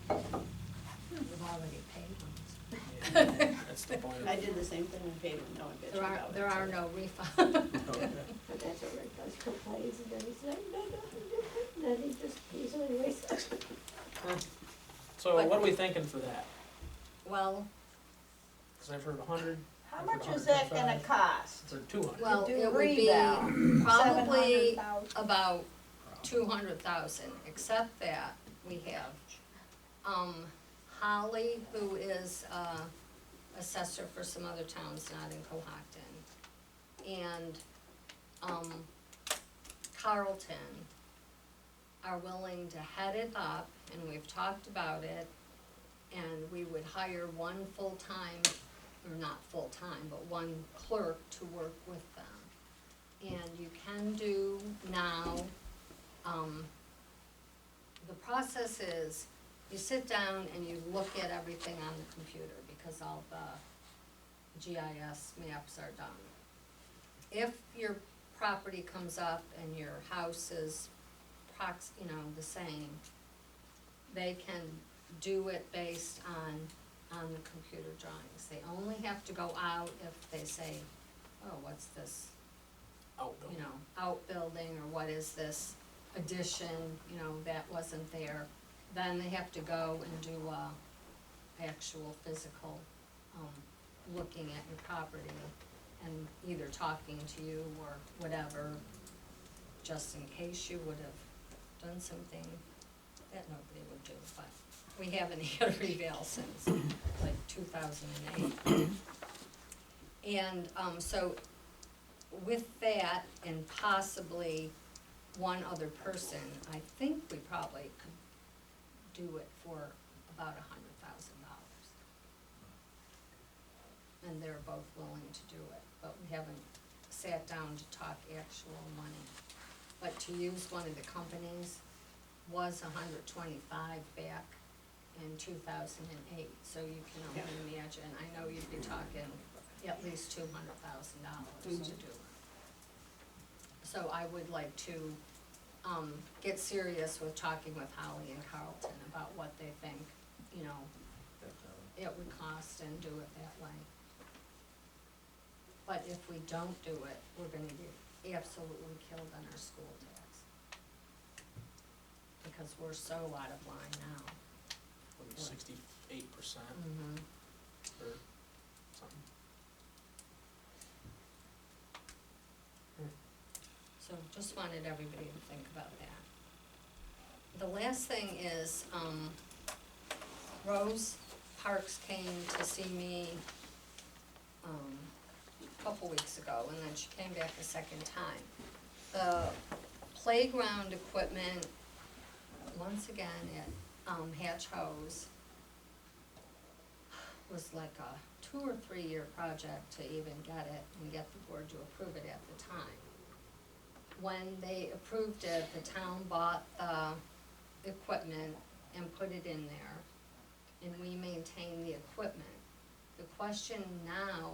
We've already paid ones. Yeah, that's the point. I did the same thing and paid him, no, I bet you about it. There are no refunds. But that's what Rick does, complains and then he's like, no, nothing different. Then he just, he's anyways. So what are we thinking for that? Well, Cause I've heard 100. How I've much heard is that gonna 125, cost? I've heard 200. well, do it would be reval, probably 700,000. about 200,000, except that we have, Holly, who is, assessor for some other towns, not in Cohocton, and, Carlton are willing to head it up, and we've talked about it, and we would hire one full-time, or not full-time, but one clerk to work with them. And you can do now, the process is, you sit down and you look at everything on the computer, because all the GIS maps are done. If your property comes up and your house is the same, they can do it based on the computer drawings. They only have to go out if they say, oh, what's this, Outbuilding. outbuilding, or what is this addition, that wasn't there. Then they have to go and do actual physical, looking at your property and either talking to you or whatever, just in case you would have done something that nobody would do, but we haven't had a reval since like 2008. And, so with that and possibly one other person, I think we probably could do it for about $100,000. and they're both willing to do it, but we haven't sat down to talk actual money. But to use one of the companies was $125 back in 2008, so you can only imagine, I know you'd be talking at least $200,000 to do it. So I would like to, get serious with talking with Holly and Carlton about what they think, you know, it would cost and do it that way. But if we don't do it, we're gonna get absolutely killed on our school tax. Because we're so out of line now. 68% Mm-hmm. or something. So just wanted everybody to think about that. The last thing is, Rose Parks came to see me, a couple weeks ago, and then she came back a second time. The playground equipment, once again, at, Hatch Hose, was like a 2 or 3 year project to even get it and get the board to approve it at the time. When they approved it, the town bought the equipment and put it in there, and we maintain the equipment. The question now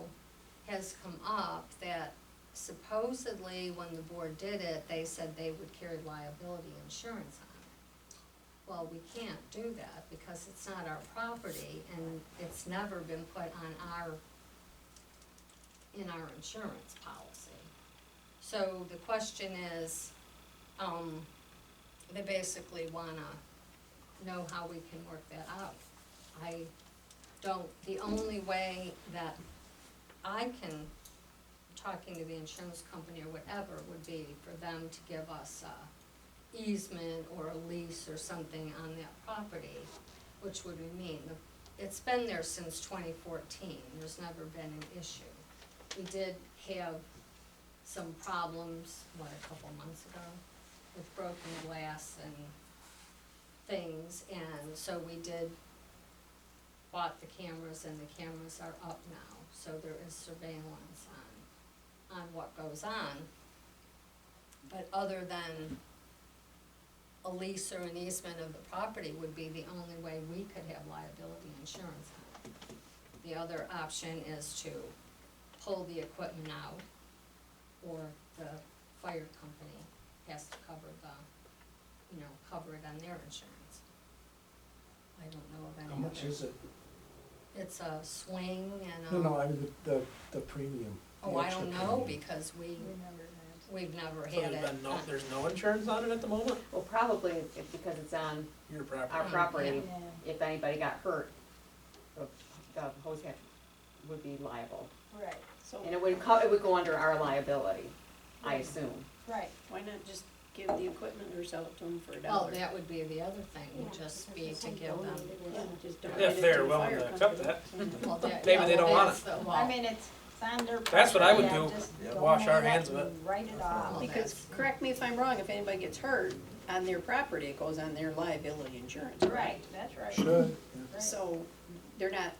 has come up that supposedly when the board did it, they said they would carry liability insurance on it. Well, we can't do that because it's not our property and it's never been put on in our insurance policy. So the question is, they basically wanna know how we can work that out. The only way that I can, talking to the insurance company or whatever, would be for them to give us a easement or a lease or something on that property, which would mean, it's been there since 2014, there's never been an issue. We did have some problems, a couple months ago, with broken glass and things, and so we did bought the cameras, and the cameras are up now, so there is surveillance on what goes on. But other than a lease or an easement of the property would be the only way we could have liability insurance on it. The other option is to pull the equipment out, or the fire company has to cover cover it on their insurance. I don't know of any How much other. is it? It's a swing and No, I mean the premium. the oh, I extra don't know, premium. because we've never So had it. there's no insurance on it at the moment? Well, probably because it's on Your property. our property, Yeah. if anybody got hurt, the hose hat would be liable. Right. So And it would go under our liability, I assume. right, why not just give the equipment or sell it to them for $1? Well, that would be the other thing, would Yeah, just that's be the to same give them. donate it. Yeah, just donate If it they're to the willing fire to accept company. that. Well, that- Maybe yeah, they well, don't want that's the- well, I mean, it's on their. That's what I would property, do, just wash our donate it hands of it. and Write it off. Well, Because, that's- correct me if I'm wrong, if anybody gets hurt on their property, it goes on their liability insurance, right? That's right. Should. So, they're not,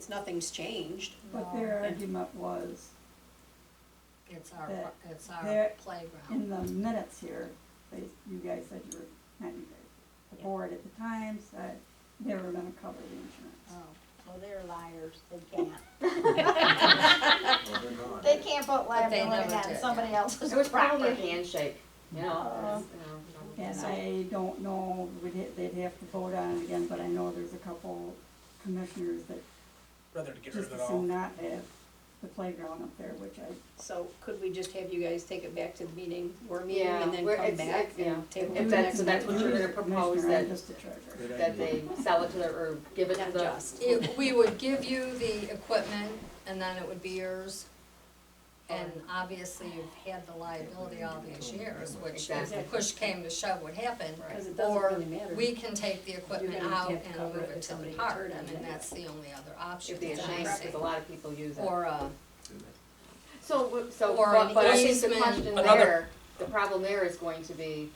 nothing's changed. But their argument was, It's that it's our they're playground. in the minutes here, you guys said you were, not you guys, the board at the time said they were gonna cover the insurance. Oh, well, they're liars, they can't. Well, they're not. They can't put But they liability never on did, somebody yeah. else's It was probably a property. handshake, you know, And I don't know, they'd have to vote on it again, but I know there's a couple commissioners that Rather to get rid just of it all. assume not have the playground up there, which I, So could we just have you guys take it back to the meeting, board meeting, Yeah, and then we're- come it's- back it's- yeah. and table If it that's- next so that's month? what you're gonna propose, Commissioner, I'm that, just the treasurer. Good that idea. they sell it to the, or give it to Not the. just. We would give you the equipment, and then it would be yours. And obviously, you've had the liability all these years, which if Exactly. push came to shove would happen. Because it doesn't Or really matter. we can take the equipment You're gonna out have to and cover move it it if to the somebody gets park, hurt I on mean, it. that's the only other option If the that I insurance, see. because a lot of people use it. Or So, or but an I think the easement. question Another- there, the problem there is going to be,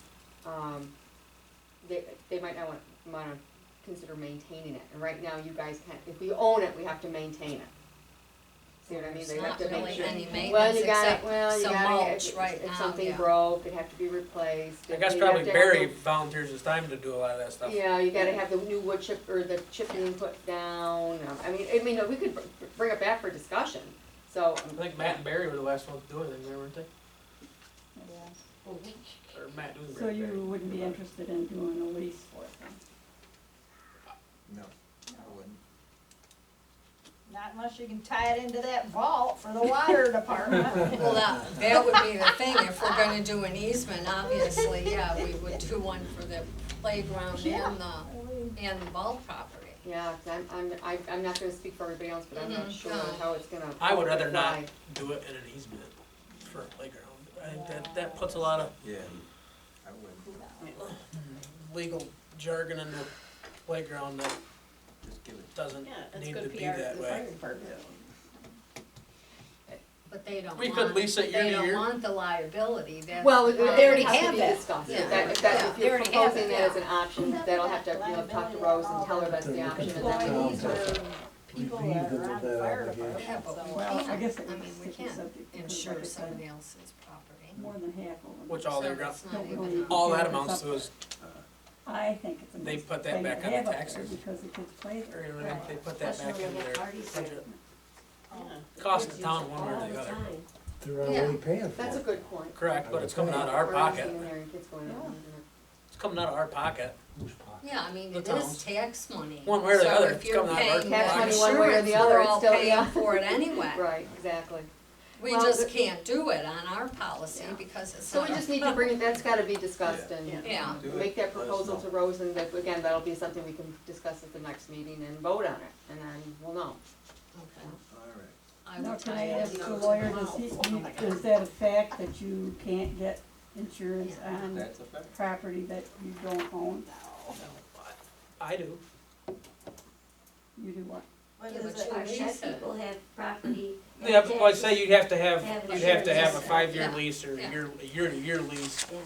they might not wanna consider maintaining it. And right now, you guys can't, if we own it, we have to maintain it. See what I mean? There's They have not to make really sure. any Well, maintenance you gotta, except well, you some gotta, mulch if, right if now, something yeah. broke, it'd have to be replaced. I guess You'd probably have to have Barry the- volunteers his time to do a lot of that stuff. Yeah, you gotta have the new wood chip, or the chipping put down, I mean, we could bring it back for discussion, so. I think Matt and Barry were the last ones to do anything there, weren't they? Yeah. Or Matt Dewey. So you wouldn't be interested in doing a lease for it then? No, I wouldn't. Not unless you can tie it into that vault for the water department. Well, that would be the thing, if we're gonna do an easement, obviously, yeah, we would do one for the playground and the vault property. Yeah, 'cause I'm not gonna speak for everybody else, but I'm not Mhm, sure no. how it's gonna. I would rather not apply. do it in an easement for a playground. I think that puts a lot of Yeah, I wouldn't. legal jargon in the playground that Just give it. doesn't Yeah, that's need to good be PR that for the way. fire department. But they don't We want, could lease it year they to don't year. want the liability, that's. Well, the it problem. They already has to have be that. discussed. Yeah. If Yeah. if They you're already have proposing it, that as an option, that'll have to, talk to Rose and tell her that's the option, and then. Employees we'll- or People relieve that them are of on the that fire obligation. department. Yeah, but we Well, I can't, guess it I was mean, we sticky can't subject because insure like I said, somebody else's property. more than half of them. Which all So they're got, it's not Don't even really- a- all that Yeah, amounts it's to is, I think it's a They nice put that thing back to on the have up taxes. there because the kids play or there. you know, they put that back into their budget. Yeah. Cost the town one way or the other. They're already paying for That's a it. good point. Correct, but it's coming out of our We're pocket. sitting there and kids going out and using it. It's coming out of our pocket. Whose pocket? Yeah, I mean, The it towns. is tax money. One way or the other, So if it's you're coming out of our paying Tax the money one way or insurance, the other, we're it's all still, paying yeah. for it anyway. Right, exactly. We Well, just the- can't do it on our policy Yeah. because it's So not. we just need to bring it, that's gotta be discussed and Yeah. Do it. make that Let us proposal know. to Rose, and that, again, that'll be something we can discuss at the next meeting and vote on it, and then we'll know. Okay. All right. I Now, will can tell I you ask the no lawyer, tomorrow. is that a fact that you can't get insurance on That's a fact. property that you don't own? I do. You do what? Yeah, but you Our lease shed it. people have property. Yeah, but like say you'd have to have, Have you'd have to have a insurance. 5-year Yeah. lease or Yeah. a year-to-year lease. Yeah.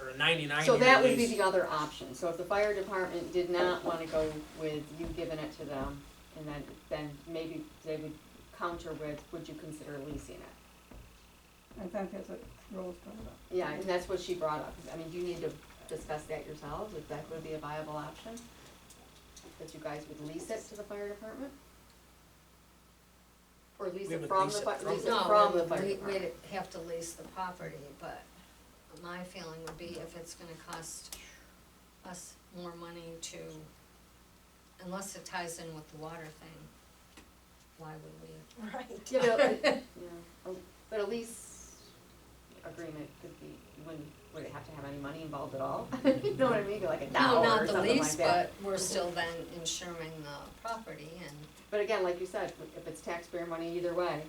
Or a 99-year lease. So that would be the other option, so if the fire department did not wanna go with you giving it to them, and then maybe they would counter with, would you consider leasing it? I think that's what Rose brought up. Yeah, and that's what she brought up, I mean, do you need to discuss that yourselves, if that would be a viable option? That you guys would lease it to the fire department? Or lease We it would from lease the it fire, from lease it No, from the we- fire we- department? we'd have to lease the property, but my feeling would be if it's gonna cost us more money to, unless it ties in with the water thing, why would we? Right. Yeah, but a lease agreement could be, would it have to have any money involved at all? You know what I mean, like a No, dollar not or the something like lease, that. but we're still then insuring the property and, But again, like you said, if it's taxpayer money either way,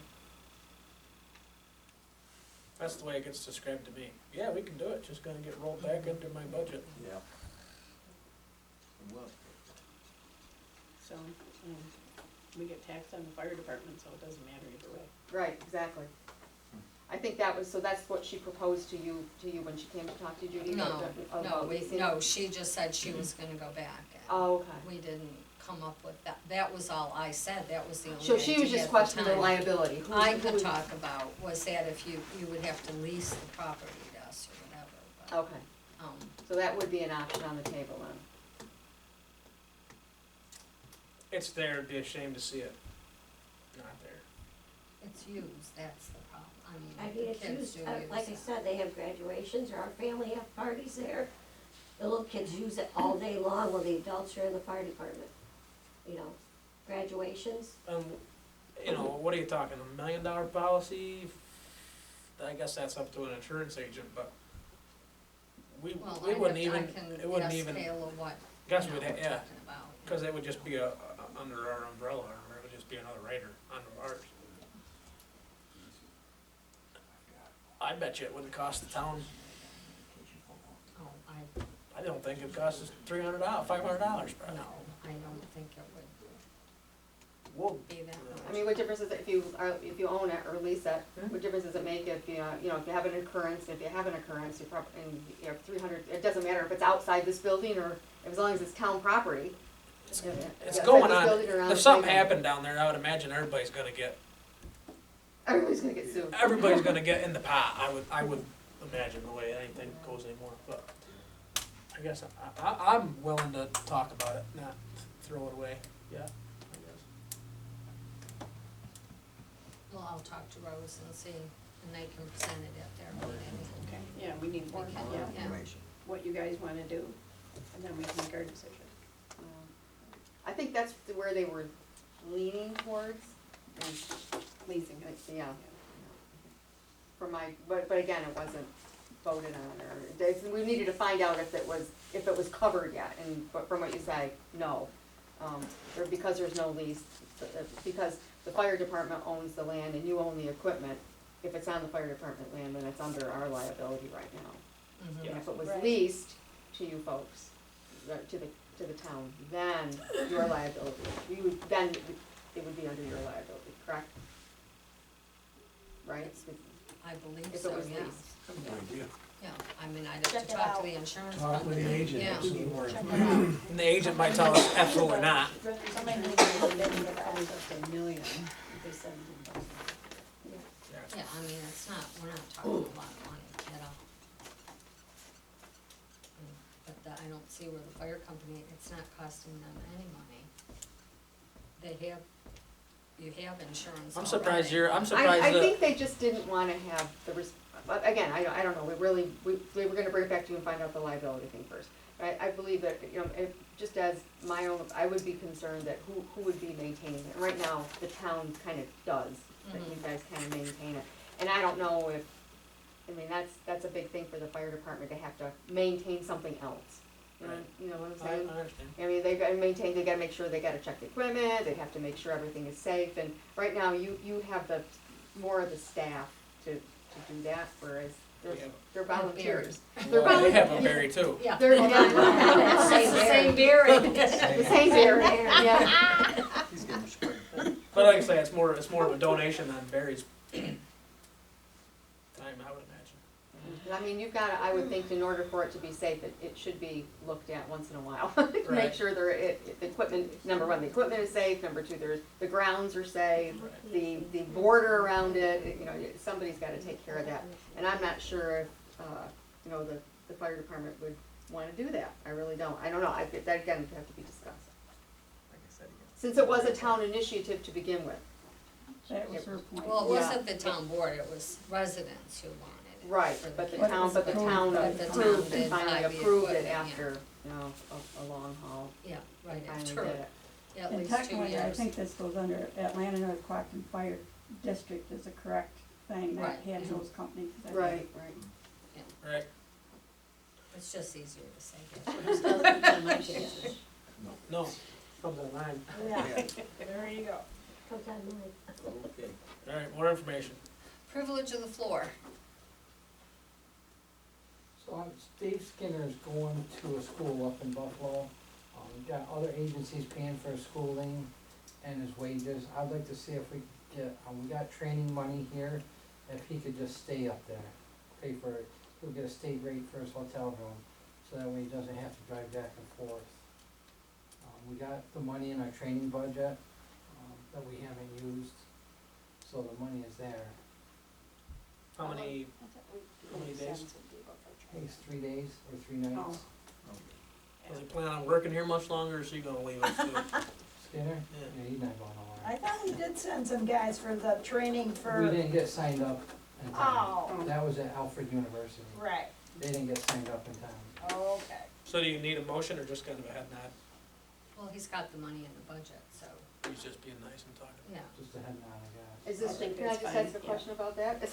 That's the way it gets described to me. Yeah, we can do it, just gonna get rolled back into my budget. Yeah. Well, So, we get taxed on the fire department, so it doesn't matter either way. right, exactly. I think that was, so that's what she proposed to you when she came to talk to you, Judy? no, about no, leasing? no, she just said she was gonna go back and Oh, okay. we didn't come up with that. That was all I said, that was the only So she was idea just at the questioning the time. liability. Who's- I who could was- talk about was that if you would have to lease the property to us or whatever, Okay, but, so that would be an option on the table then. It's there, it'd be a shame to see it not there. it's used, that's the problem. I I mean, mean, the it's kids used, do use like I it. said, they have graduations, or our family have parties there. The little kids use it all day long while the adults are in the fire department. You know, graduations, You know, what are you talking, $1 million policy? I guess that's up to an insurance agent, but we Well, wouldn't even, I can it wouldn't ask even, Kayla what, guess you we'd know, have, we're yeah, talking about. cause it would just be under our umbrella, or it would just be another rider under ours. I bet you it wouldn't cost the town, Oh, I don't think it'd cost us $300, $500 probably. no, I don't think it Whoa. would be that much. I mean, what difference is it if you own it or lease it? What difference does it make if you if you have an occurrence, and you have 300, it doesn't matter if it's outside this building or as long as it's town property. It's Outside going this on, building or on if the something playground. happened down there, I would imagine everybody's gonna get Everybody's gonna get sued. everybody's gonna get in the pot, I would imagine, the way anything goes anymore, but I guess I'm willing to talk about it, not throw it away, yeah, I guess. Well, I'll talk to Rose and see, and they can present it at their meeting. Okay, yeah, we need more, Okay, yeah, yeah. Information. what you guys wanna do, and then we can make our decision. I think that's where they were leaning towards, and, Leasing it. yeah. For my, but again, it wasn't voted on, or, we needed to find out if it was covered yet, and, but from what you say, no. Or because there's no lease, because the fire department owns the land and you own the equipment, if it's on the fire department land, then it's under our liability right now. Mhm. And if it was Right. leased to you folks, to the town, then your liability, then it would be under your liability, correct? Right? I believe If it so, was yeah. leased. Yeah, I mean, I'd have Check to it talk to out. the insurance Talk with company. the agent, Yeah. see more. And the agent might tell us absolutely not. Somebody needs to look into that. Up to a million, if they said it was. Yeah, I mean, it's not, we're not talking a lot of money at all. But I don't see where the fire company, it's not costing them any money. They have, you have insurance I'm surprised already. I'm surprised I that, think they just didn't wanna have but again, I don't know, we were gonna bring it back to you and find out the liability thing first. I believe that, just as my own, I would be concerned that who would be maintaining it. And right now, the town kind of does, that you guys kind of maintain it. And I don't know if, I mean, that's a big thing for the fire department to have to maintain something else. You know what I'm I saying? understand. I mean, they gotta maintain, they gotta make sure, they gotta check the equipment, they have to make sure everything is safe, and right now, you have more of the staff to do that, whereas they're volunteers. They're Well, they have a volunteers. berry too. Yeah. They're, It's the same berry. the same berry, yeah. He's getting respectful. But like I say, it's more of a donation than berries. Time, I would imagine. I mean, you've gotta, I would think in order for it to be safe, it should be looked at once in a while. To make Right. sure the equipment, number one, the equipment is safe, number two, the grounds are safe, Right. the border around it, somebody's gotta take care of that. And I'm not sure if, the fire department would wanna do that, I really don't, I don't know, that again would have to be discussed. Like I said, Since it was a town initiative to begin with. That was her point. Well, it Yeah. wasn't the town board, it was residents who wanted it. Right, for but the But it town, was but the town approved. But the approved town and did finally buy the approved it equipment, yeah. after, a long haul. Yeah, right, Finally after, did it. yeah, at And least 2 technically, I years. think this goes under Atlanta North Cohocton Fire District is the correct thing that Right. has those companies. that- Right. Right. It's just easier to say. Who's got it on my taxes? No, comes to mind. Yeah. There you go. Comes on mine. Okay. All right, more information. Privilege of the floor. So Dave Skinner's going to a school up in Buffalo. Got other agencies paying for his schooling and his wages. I'd like to see if we could get, we got training money here, if he could just stay up there, pay for it. He'll get a state rate for his hotel room, so that way he doesn't have to drive back and forth. We got the money in our training budget, that we haven't used, so the money is there. How many days? I think it's 3 days or 3 nights. Does he plan on working here much longer, or is he gonna leave us too? Skinner? Yeah. Yeah, he's not going nowhere. I thought we did send some guys for the training We for, didn't get signed up in time. oh, That was at Alfred University. right, They didn't get signed up in time. okay. So do you need a motion, or just kind of a head nod? Well, he's got the money in the budget, so, He's just being nice and talking. yeah. Just a head nod, I guess. Is this, I think can I that's just fine, ask a yeah. question about that?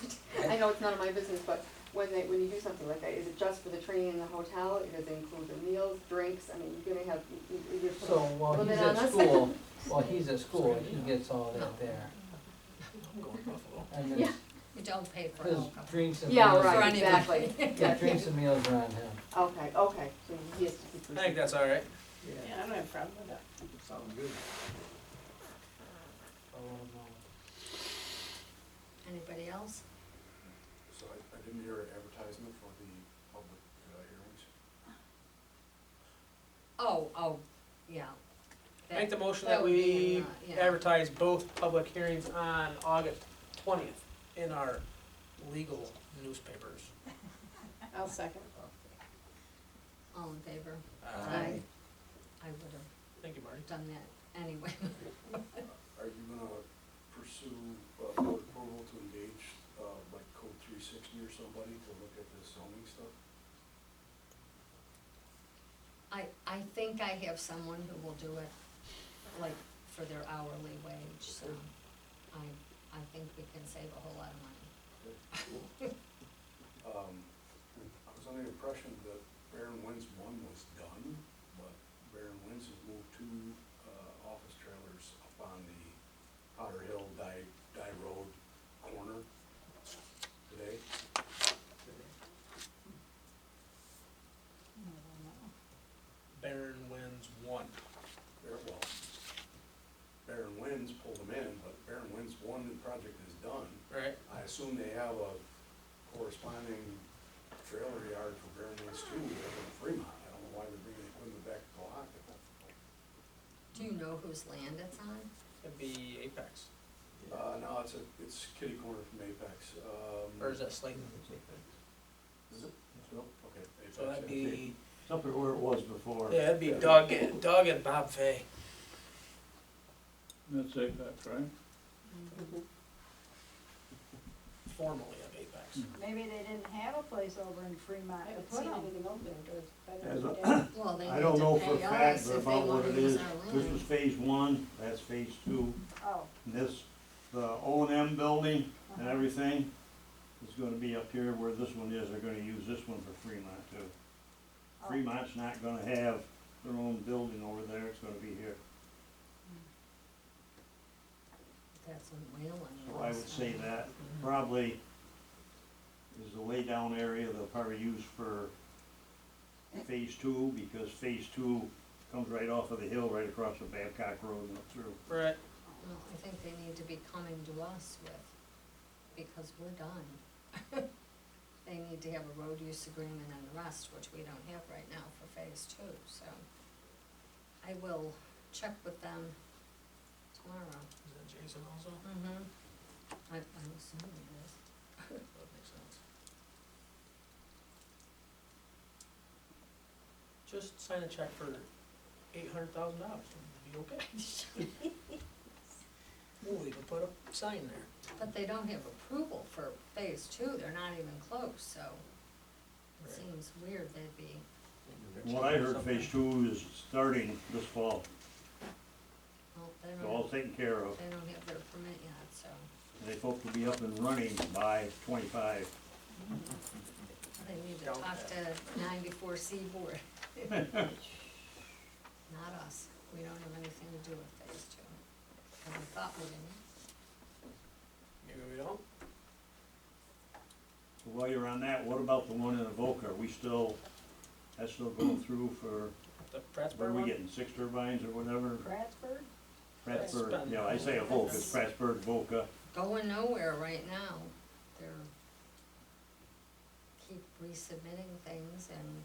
I know it's none of my business, but when you do something like that, is it just for the training in the hotel? Does it include the meals, drinks? I mean, you're gonna have, you're putting So while a he's limit on at us? school, he gets all that there. I'm going to Buffalo. And Yeah. his, You don't pay for his alcohol. drinks and Yeah, meals. For right, anything. exactly. Yeah, drinks and meals are on him. Okay, so he has to keep. I think that's all right. Yeah, I don't have a problem with that. Sounds good. I'll let him know. Anybody else? So I didn't hear an advertisement for the public hearings. Oh, yeah. Make the motion that that would be we in, yeah. advertise both public hearings on August 20th. in our legal newspapers. I'll second. All in favor? Aye. I would have Thank you, Marty. done that anyway. Are you gonna pursue, board approval to engage, like Code 360 or somebody to look at this zoning stuff? I think I have someone who will do it, like, for their hourly wage, so I think we can save a whole lot of money. I was under the impression that Barron Winds 1 was done, but Barron Winds has moved 2 office trailers up on the Potter Hill Die Road corner today. Barron wins 1. Well, Barron Winds pulled them in, but Barron Winds 1 project is done. Right. I assume they have a corresponding trailer yard for Barron Winds 2 over in Fremont. I don't know why they're bringing equipment back to Cohocton. Do you know whose land it's on? It'd be Apex. No, it's kitty corner from Apex. Or is that Slayton? Is it? No, okay. Apex, So that'd yeah. be, It's up where it was before. yeah, it'd be Doug and Bob Fay. That's Apex, right? Formerly of Apex. Maybe they didn't have a place over in Fremont I to haven't put seen them. anything over there, but As it's a- better. Well, they I need don't to know for a pay fact, us but if they about what wanna it use is. our This land. was phase 1, that's phase 2. Oh, This, the O&M building and everything is gonna be up here where this one is. They're gonna use this one for Fremont too. Oh. Fremont's not gonna have their own building over there, it's gonna be here. That's in Whalen. So I would say that probably is the way down area they'll probably use for phase 2, because phase 2 comes right off of the hill, right across the Babcock Road and up through. Right. Well, I think they need to be coming to us with, because we're done. They need to have a road use agreement and the rest, which we don't have right now for phase 2, so. I will check with them tomorrow. Is that Jason also? Mm-hmm. I'm assuming it is. That makes sense. Just sign a check for $800,000, it'd be okay. Ooh, we could put a sign there. But they don't have approval for phase 2, they're not even close, so it Right. seems weird they'd be, What I heard, phase 2 is starting this fall, well, they it's all don't, taken care of. they don't have their permit yet, so. They hope to be up and running by 25. They need to Doubt talk that. to 94 Seaboard. Not us, we don't have anything to do with phase 2, and we thought we didn't. Maybe we don't? So while you're on that, what about the one in Avoca? Are we still, that's still going through for, The what are Prattsburg we one? getting, 6 turbines or whatever? Prattsburg? Prattsburg, yeah, I say Avoca, it's Prattsburg, Avoca. Going nowhere right now, they're, keep resubmitting things and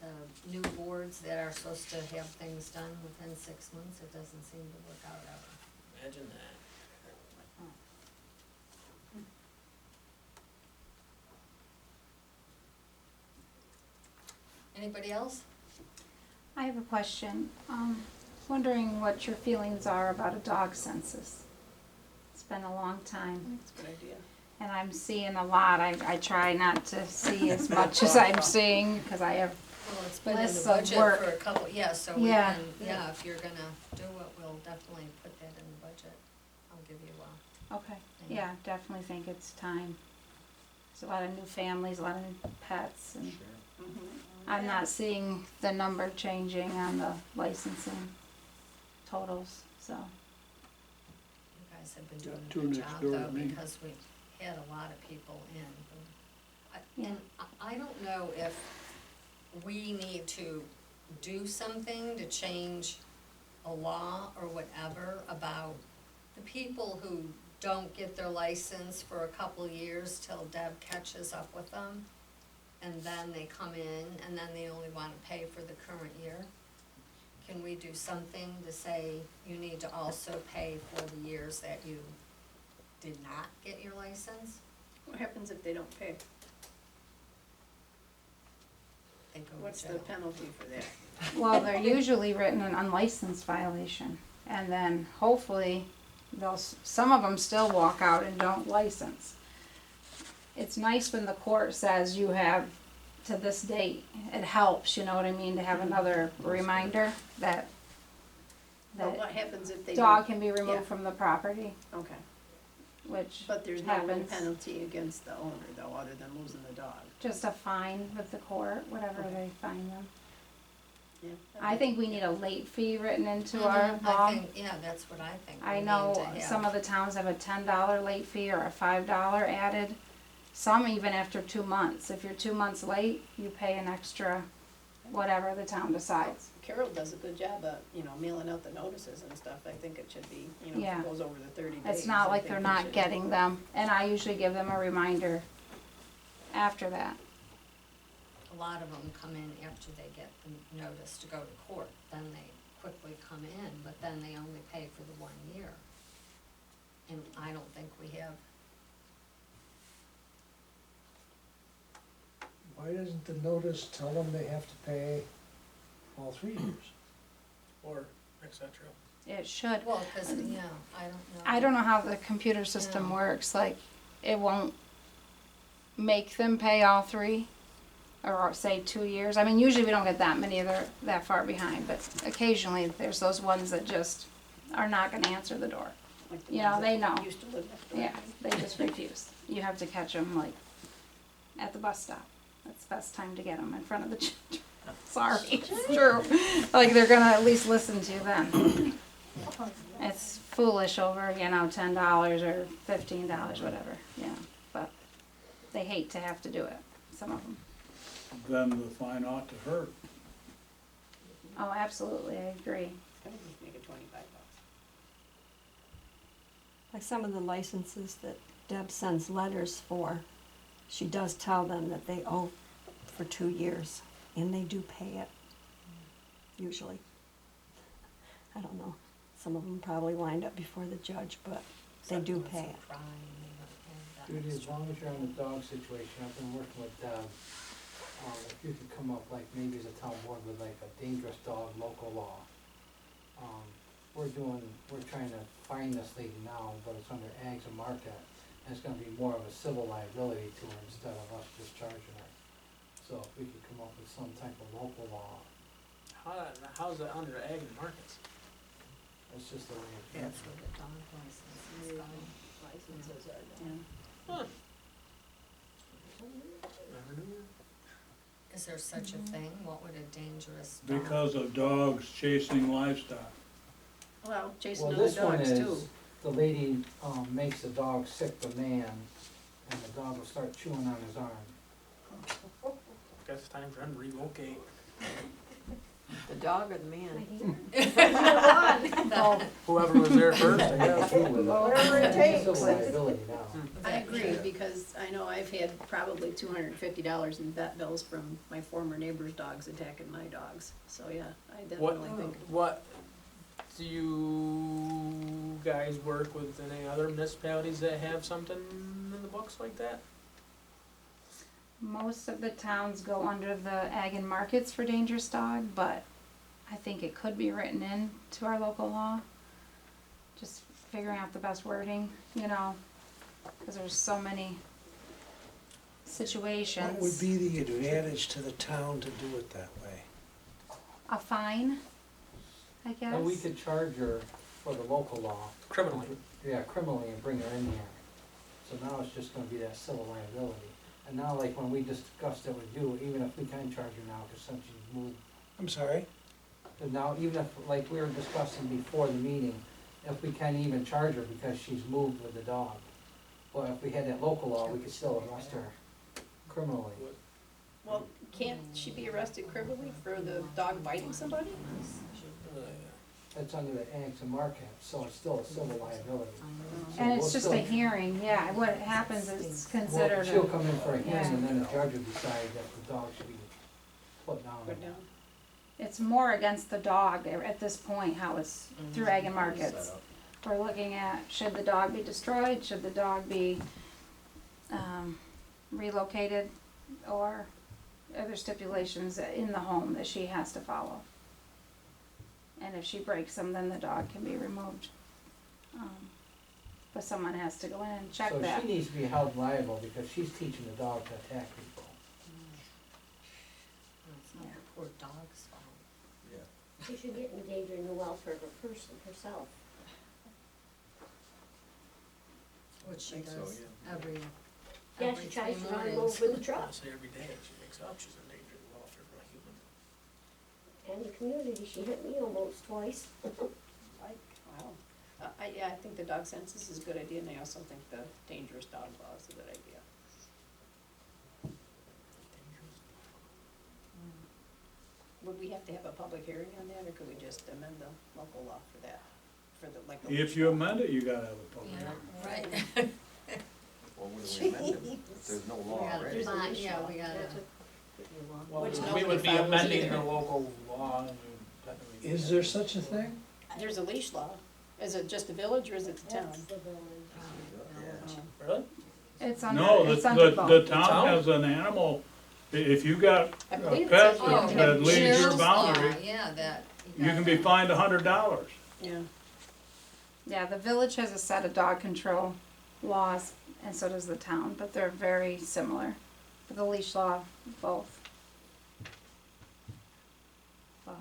the new boards that are supposed to have things done within 6 months, it doesn't seem to work out ever. Imagine that. Anybody else? I have a question. Wondering what your feelings are about a dog census. It's been a long time, That's a good idea. and I'm seeing a lot. I try not to see as much as I'm seeing, because I have, Well, it's been in the Lists of budget work. for a couple, yeah, so we Yeah. can, yeah, if you're gonna do it, we'll definitely put that in the budget. I'll give you okay, yeah, definitely think it's time. There's a lot of new families, a lot of new pets, and I'm not seeing the number changing on the licensing totals, so. you guys have been doing two a good next job door to though, me. because we had a lot of people in. Yeah. And I don't know if we need to do something to change a law or whatever about the people who don't get their license for a couple years till Deb catches up with them. And then they come in and then they only wanna pay for the current year. can we do something to say you need to also pay for the years that you did not get your license? What happens if they don't pay? They go to What's the jail. penalty for that? Well, they're usually written an unlicensed violation, and then hopefully some of them still walk out and don't license. It's nice when the court says you have to this date. It helps, you know what I mean, to have another reminder that But what happens if they dog don't? can be removed Yeah. from the property, Okay, which but there's no happens. penalty against the owner though, other than losing the dog. Just a fine with the court, whatever they fine them. Yeah. I think we need a late fee written into our Mhm, law. I think, yeah, that's what I think. I we know need to have. some of the towns have a $10 late fee or a $5 added. Some even after 2 months. If you're 2 months late, you pay an extra, whatever the town decides. Carol does a good job of, mailing out the notices and stuff. I think it should be, if Yeah. it goes over the 30 days. It's not I like think they're we not should- getting them, and I usually give them a reminder after that. A lot of them come in after they get the notice to go to court, then they quickly come in, but then they only pay for the 1 year. And I don't think we have, Why doesn't the notice tell them they have to pay all 3 years? Or et cetera. It should. well, cause, yeah, I don't know. I don't know how the computer system Yeah. works, like, it won't make them pay all 3, or say 2 years. I mean, usually we don't get that many that are that far behind, but occasionally there's those ones that just are not gonna answer the door. Like the You know, ones they that know. Used to live next door. Yeah, they just refuse. You have to catch them, like, at the bus stop. That's the best time to get them, in front of the children. Sorry, it's true. Like, they're gonna at least listen to you then. It's foolish over, $10 or $15, whatever, but they hate to have to do it, some of them. Then the fine ought to hurt. Oh, absolutely, I agree. I think we should make it $25. Like some of the licenses that Deb sends letters for, she does tell them that they owe for 2 years, and they do pay it, usually. I don't know, some of them probably wind up before the judge, but they do pay it. Judy, as long as you're on the dog situation, I've been working with Deb. If you could come up, like, maybe as a town board with like a dangerous dog local law. We're trying to find this lady now, but it's under Ags and Market, and it's gonna be more of a civil liability to her instead of us discharging her. So if we could come up with some type of local law, How's that under ag and markets? that's just the way it is. That's where the dog license is going. Licenses are done. Huh. Never knew Is there such a thing? What would a dangerous dog? Because of dogs chasing livestock. Well, chasing Well, other this one dogs too. is, the lady, makes the dog sick the man, and the dog will start chewing on his arm. that. Guess it's time for him to relocate. The dog or the man? Oh, whoever was there first, I guess. Whatever it It's takes. civil liability now. I agree, because I know I've had probably $250 in vet bills from my former neighbor's dogs attacking my dogs. So, yeah, I definitely think. What, do you guys work with any other municipalities that have something in the books like that? Most of the towns go under the ag and markets for dangerous dog, but I think it could be written in to our local law. Just figuring out the best wording, because there's so many situations. What would be the advantage to the town to do it that way? A fine, I guess. And we could charge her for the local law. Criminally. Yeah, criminally, and bring her in here. So now it's just gonna be that civil liability. And now, like, when we discussed it with you, even if we can charge her now, cause since she's moved, I'm sorry? but now, even if, like we were discussing before the meeting, if we can even charge her because she's moved with the dog. But if we had that local law, we could still arrest her criminally. Well, can't she be arrested criminally for the dog biting somebody? It's under the Ags and Market, so it's still a civil liability. So And we'll it's just still- a hearing, yeah, what happens is it's Well, considered she'll a, come in for a hearing, Yeah. and then the judge will decide that the dog should be put down. Put down. it's more against the dog at this point, how it's through Ag and Markets. We're looking at, should the dog be destroyed, should the dog be, relocated, or other stipulations in the home that she has to follow. And if she breaks them, then the dog can be removed. But someone has to go in and check that. So she needs to be held liable because she's teaching the dog to attack people. It's not the poor dog's fault. Yeah. She should get endangering the welfare of a person herself. Which she Think so, does yeah. every Yeah, every she tries 3 to run him mornings. over with the truck. Honestly, every day she wakes up, she's endangering the welfare of a human. And the community, she hit me almost twice. Wow. Yeah, I think the dog census is a good idea, and I also think the dangerous dog law is a good idea. Would we have to have a public hearing on that, or could we just amend the local law for that? For the, like. the If you amend it, you gotta have a public Yeah, hearing. right. Well, when do we amend it? If there's no law gotta already. find- yeah, we gotta. Well, Which we nobody would be follows amending either. the local law, and we would technically. Is there such a thing? There's a leash law. Is it just the village, or is it the town? That's the village. Oh. Really? It's under, No, it's under the both. town has an animal, if you got I a believe pet it's Oh, that leaves your Cheryl's law, boundary, yeah, that. you can be fined $100. Yeah. Yeah, the village has a set of dog control laws, and so does the town, but they're very similar. For the leash law, both. But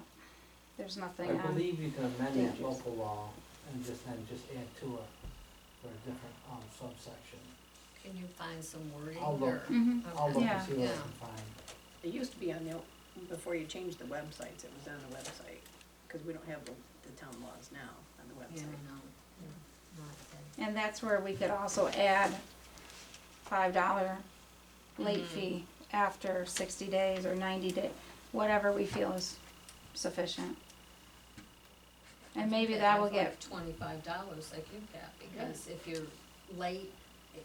there's I nothing on, believe you can amend that dangerous. local law and just add to it for a different, subsection. Can you find some wording I'll look. or? Mhm. I'll look Yeah. and see what I Yeah. can find. It used to be on the, before you changed the websites, it was on the website, because we don't have the town laws now on the Yeah, website. no. Not that. and that's where we could also add $5 late fee after 60 days or 90 days, whatever we feel is sufficient. And maybe that will get, $25 like you got, because if you're late,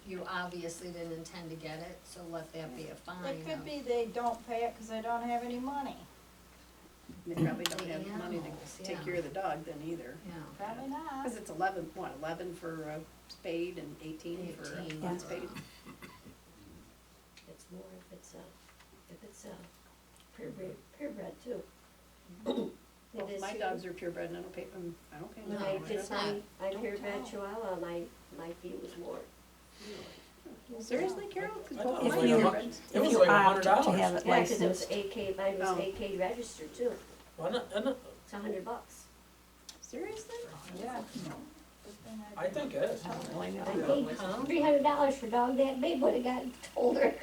you obviously didn't intend to get it, so let that be a fine. It could be they don't pay it because they don't have any money. They probably don't have The money animals, to take yeah. care of the dog then either. Yeah. Probably not. Because it's 11 for a spade and 18 for 18 a for- unspayed. It's more if it's purebred too. Well, It is my here. dogs are purebred and I don't pay them, I don't pay them. When I No, did it's not. my Don't purebred tell. Chihuahua, my fee was more. Seriously, Carol? 'Cause I both thought of it mine was are like purebreds. It was you like opt to $100. have it Yeah, cause it was licensed. AK, mine was Oh. AK registered too. Well, no, It's $100. Seriously? Yeah. I think it is. I paid $300 for a dog that big when it got older.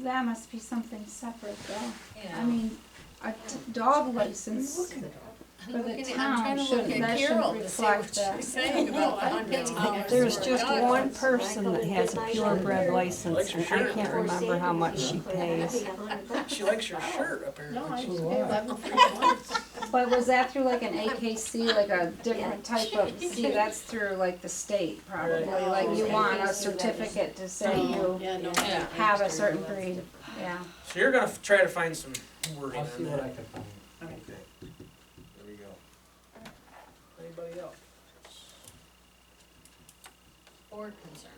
that must be something separate though. Yeah. I mean, a dog license I'm for the looking at- town I'm trying to look shouldn't, at that Carol shouldn't to see reflect what that. she's saying about the No, I don't think $100. There's for just dog one license. person that has a purebred license, and I can't remember how much she pays. She likes your shirt, apparently. No, I So just do pay I. 11 for each one. But was that through like an AKC, like a different type of, see, that's through like the state probably, Right. like you want a AKC certificate to say you Yeah, no. Yeah. have a certain breed, yeah. So you're gonna try to find some wording I'll see on what I that. can find. Okay, there we go. Anybody else? Board concerns.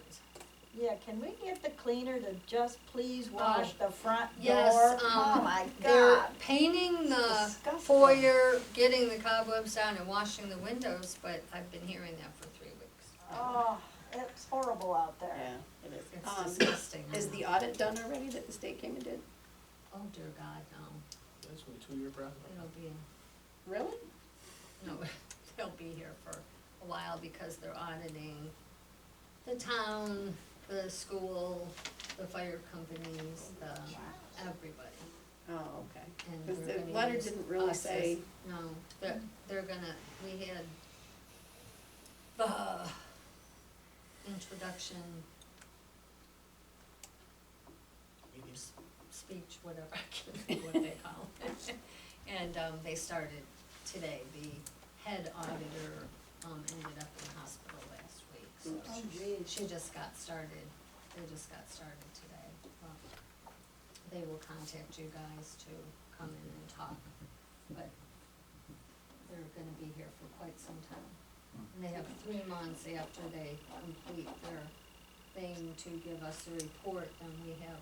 Yeah, can we get the cleaner to just please wash the front door? Yes, Oh my They're God. painting the Disgusting. foyer, getting the cobwebs down and washing the windows, but I've been hearing that for 3 weeks. Oh, it's horrible out there. Yeah, it is. It's disgusting. Is the audit done already that the state came and did? Oh dear God, no. That's a 2-year process. It'll be, Really? no, they'll be here for a while because they're auditing the town, the school, the fire companies, everybody. Oh, okay. And Because they're the gonna letter use didn't really us say, as- No, they're gonna, we had the introduction speech, whatever, I can't think what they call it. And, they started today, the head auditor, ended up in the hospital last week, so she just got started, they just got started today. they will contact you guys to come in and talk, but they're gonna be here for quite some time. And they have 3 months after they complete their thing to give us a report, then we have,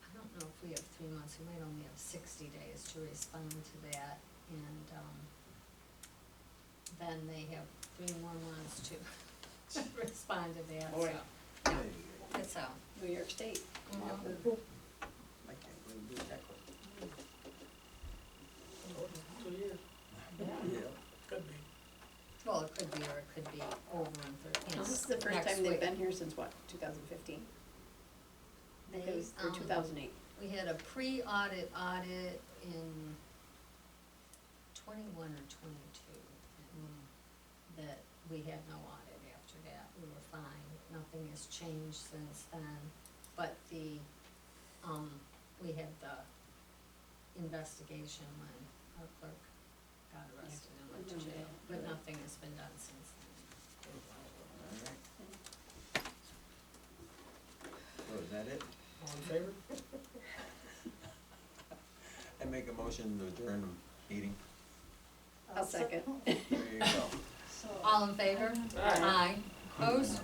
I don't know if we have 3 months, we might only have 60 days to respond to that, and, then they have 3 more months to respond to that, so, yeah, it's out. New York State. Mhm. I can't believe we did that quick. 2 years, Yeah. could be. Well, it could be, or it could be over in 13. This is the first Next time they've week. been here since what, 2015? They, Or 2008? We had a pre-audit audit in 21 or 22, that we had no audit after that, we were fine, nothing has changed since then. But the, we had the investigation when our clerk got arrested and went to jail, but nothing has been done since then. So is that it? All in favor? I make a motion to adjourn the meeting. I'll second. There you go. All in favor? Aye. Opposed?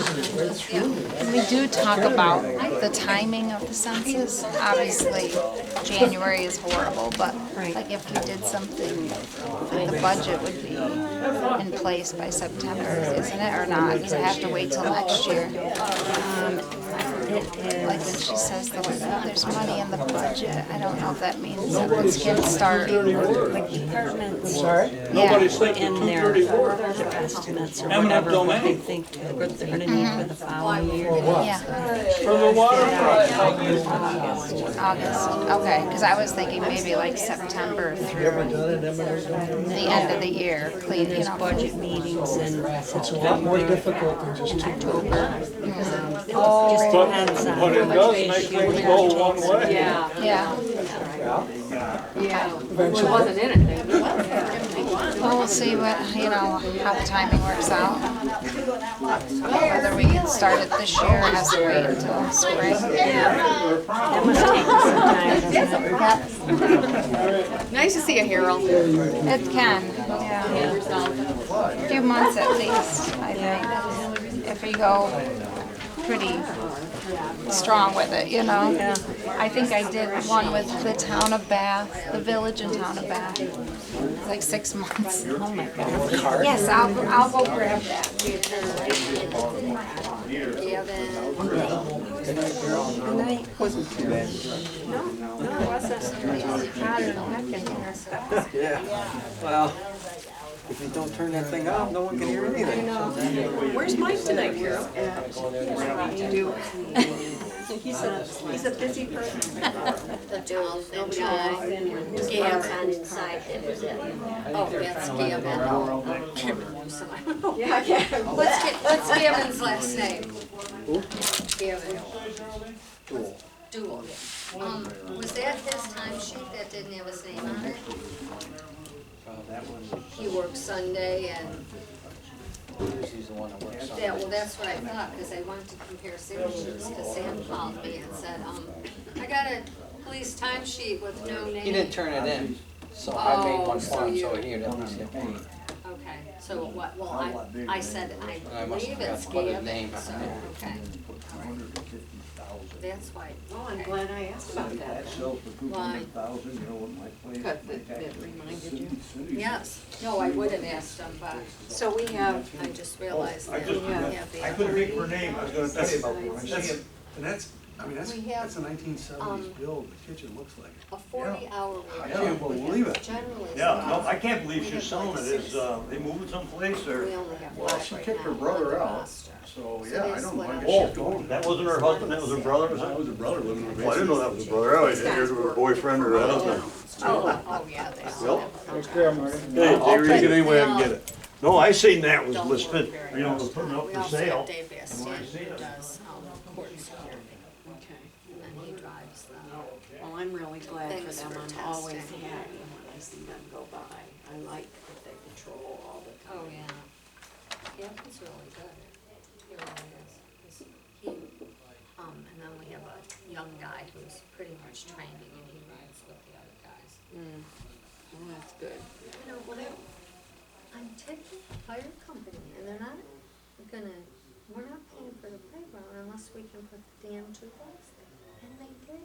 We do talk about the timing of the census. Obviously, January is horrible, but like if we did something, the budget would be in place by September, isn't it, or not? Does it have to wait till next year? Like when she says that there's money in the budget, I don't know if that means that this can start. Like departments, Yeah. put in their estimates or whatever, what they think that they're gonna need for the following year. Yeah. For the waterfront. August, okay, because I was thinking maybe like September through the end of the year, clean, you There's know. budget meetings in It's a lot more difficult than just two. October. Oh, Just depends on. But it does make things go one way. yeah. Eventually. Wasn't in it. Well, we'll see what, you know, how the timing works out. Whether we can start it this year or have to wait until spring. That must take some time, doesn't it? Nice to see you, Harold. It can, yeah. A few months at least, I think, if we go pretty strong with it, you know? Yeah. I think I did one with the town of Bath, the village and town of Bath, like 6 months. Oh my God. Yes, I'll go grab that. Good night. Wasn't too bad. No, it wasn't. Hotter than heck in here. Yeah, well, if you don't turn that thing off, no one can hear anything. Where's Mike tonight, Carol? He's a busy person. The duels and Gab's on inside, that was it. Oh, that's Gavin. Yeah. What's Gavin's last name? Gavin. Duel. Was that his timesheet that didn't have his name on it? That one, He worked Sunday and she's the one that works on that, well, that's what I thought, because I wanted to compare signatures, because Sam called me and said, I got a police timesheet with no name. He didn't turn it in, so I made one so for him, you- so he'd at least get paid. Okay, so what, well, I said, I must believe have it's forgot to put his Gavin, name on so, it. okay. That's why, Oh, I'm okay. glad I asked about that. That sells for $200,000, you know what my place? Good, that reminded you. Yes, no, I would have asked him, but So we have, I just realized I that just, we have the I couldn't think of her authority. name, I was gonna tell you about her. And that's, I mean, We have, that's a 1970s build, the kitchen looks like it. a 40-hour work. I can't believe it. Generally. Yeah, no, I can't believe she's selling it, is, they moving someplace or? We only have Well, five she right kicked her now brother on the out, roster. so, So yeah, I that's don't mind what if she's going. That wasn't her husband, that was her brother or That something? was her brother living in the Well, I didn't know that was her brother, I figured it was her boyfriend or her husband. Oh, yeah, they still have. Thanks, Carol, Marty. Hey, I'll take it any way I can get it. No, I seen that was Don't listed, work very you know, much. was putting up We for also sale. have Dave Bastian, And when I seen who it- does court security, okay, and he drives the. well, I'm really glad for things them, for I'm always testing. happy when I see them go by. I like that they patrol all the time. Oh, yeah. Yeah, he's really good. He really is. He, and then we have a young guy who's pretty much training and he rides with the other guys. Well, that's good. You know, I'm taking a fire company and they're not gonna, we're not paying for the playground unless we can put the damn 2 lights there. And they did.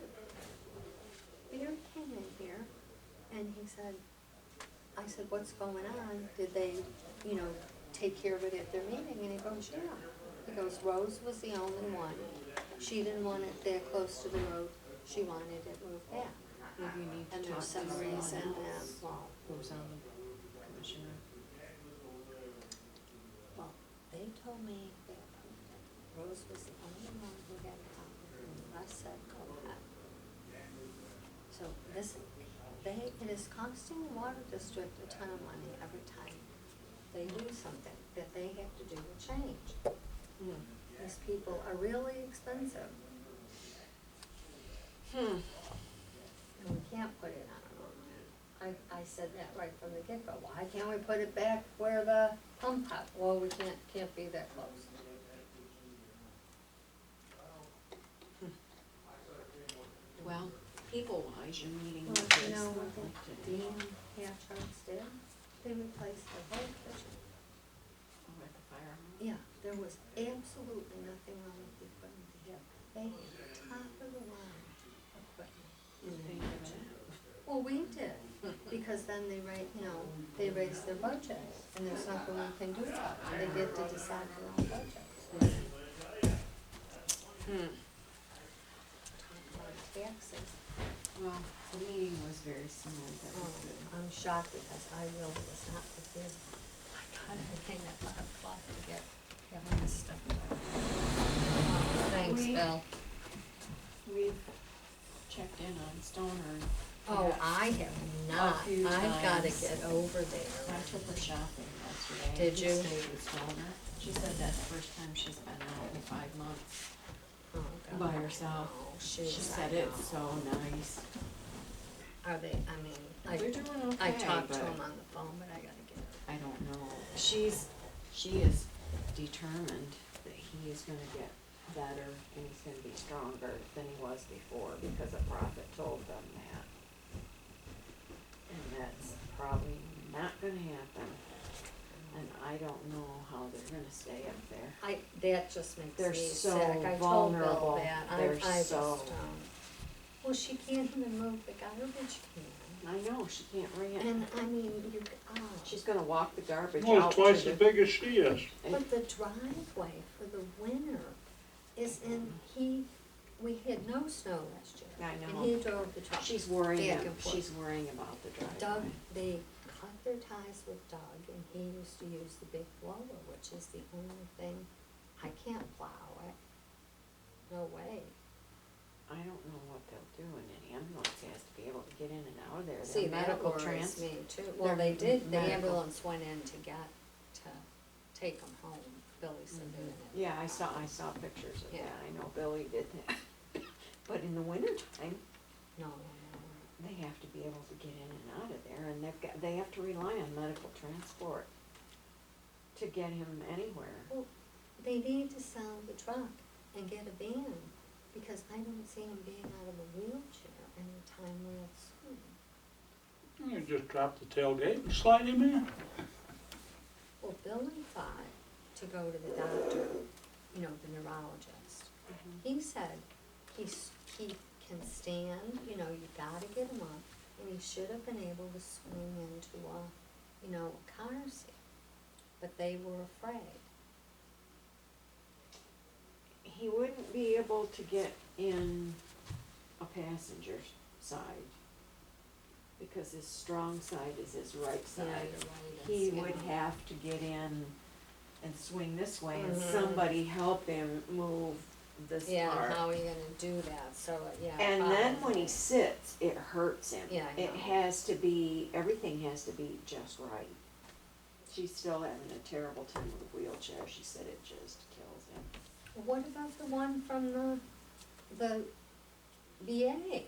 Peter came in here and he said, I said, what's going on? Did they, take care of it at their meeting? And he goes, yeah. He goes, Rose was the only one. She didn't want it that close to the road. She wanted it moved back. Maybe you need And to talk there's to some someone reason that, else. Who's on the commissioner? well, they told me that Rose was the only one who had a problem. And the rest said, go ahead. So it is costing the water district a ton of money every time they do something that they have to do to change. These people are really expensive. And we can't put it on a road. I said that right from the get-go. Why can't we put it back where the pump out? Well, we can't be that close. Well, people-wise, you're meeting Well, with you this. know what the Dean Hatchard's did? They replaced the whole kitchen. Oh, at the fire hall? Yeah, there was absolutely nothing wrong with the equipment they had. They had top of the line equipment in the kitchen. Well, we did, because then they raised their budget, and there's nothing we can do about it. They get to decide their own budgets. Talk about taxes. Well, the meeting was very smooth, that was good. I'm shocked because I really was not prepared. I got everything at 5 o'clock to get all this stuff. Thanks, Bill. We've checked in on Stoner. Oh, I have not. few I've gotta times. get over there. I took her shopping yesterday. Did He you? stayed with Stoner. She said that's the first time she's been out in 5 months Oh, God. by herself. Oh, She shoot, said I it's know. so nice. Are they, They're doing okay, I talked to but him on the phone, but I gotta get it. I don't know. She is determined that he is gonna get better and he's gonna be stronger than he was before because a prophet told them that. And that's probably not gonna happen. And I don't know how they're gonna stay up there. That just makes They're me so sick. I told vulnerable. Bill that. They're I so- just, well, she can't even move the garbage can. I know, she can't bring it. And I mean, She's gonna walk the garbage Well, out it's twice to as the. big as she is. but the driveway for the winter is we had no snow last year. I know. And he drove the truck. She's worrying, back and forth. she's worrying about the driveway. Doug, they cut their ties with Doug, and he used to use the big blower, which is the only thing, I can't plow it. No way. I don't know what they'll do, and an ambulance has to be able to get in and out of there. See, Their that medical worries trans. me too. Well, their they did, the medical- ambulance went in to take them home. Billy said they didn't. Yeah, I saw pictures of Yeah. that, I know Billy did that. But in the wintertime, No, they have to be able to get in and out of there, and they have to rely on medical transport to get him anywhere. Well, they need to sell the truck and get a van, because I don't see him being out of a wheelchair anytime real soon. You just drop the tailgate and slide him in. Well, Billy thought to go to the doctor, the neurologist. He said he can stand, you gotta get him up, and he should have been able to swing into a car seat. But they were afraid. He wouldn't be able to get in a passenger's side, because his strong side is his right Yeah, side. you're right, He it's- would have to get in and swing this way, and Mhm. somebody help him move this part. Yeah, how are you gonna do that? So, yeah. And then when probably. he sits, it hurts him. Yeah, I It know. has to be, everything has to be just right. She's still having a terrible time with a wheelchair, she said it just kills him. What about the one from the VA?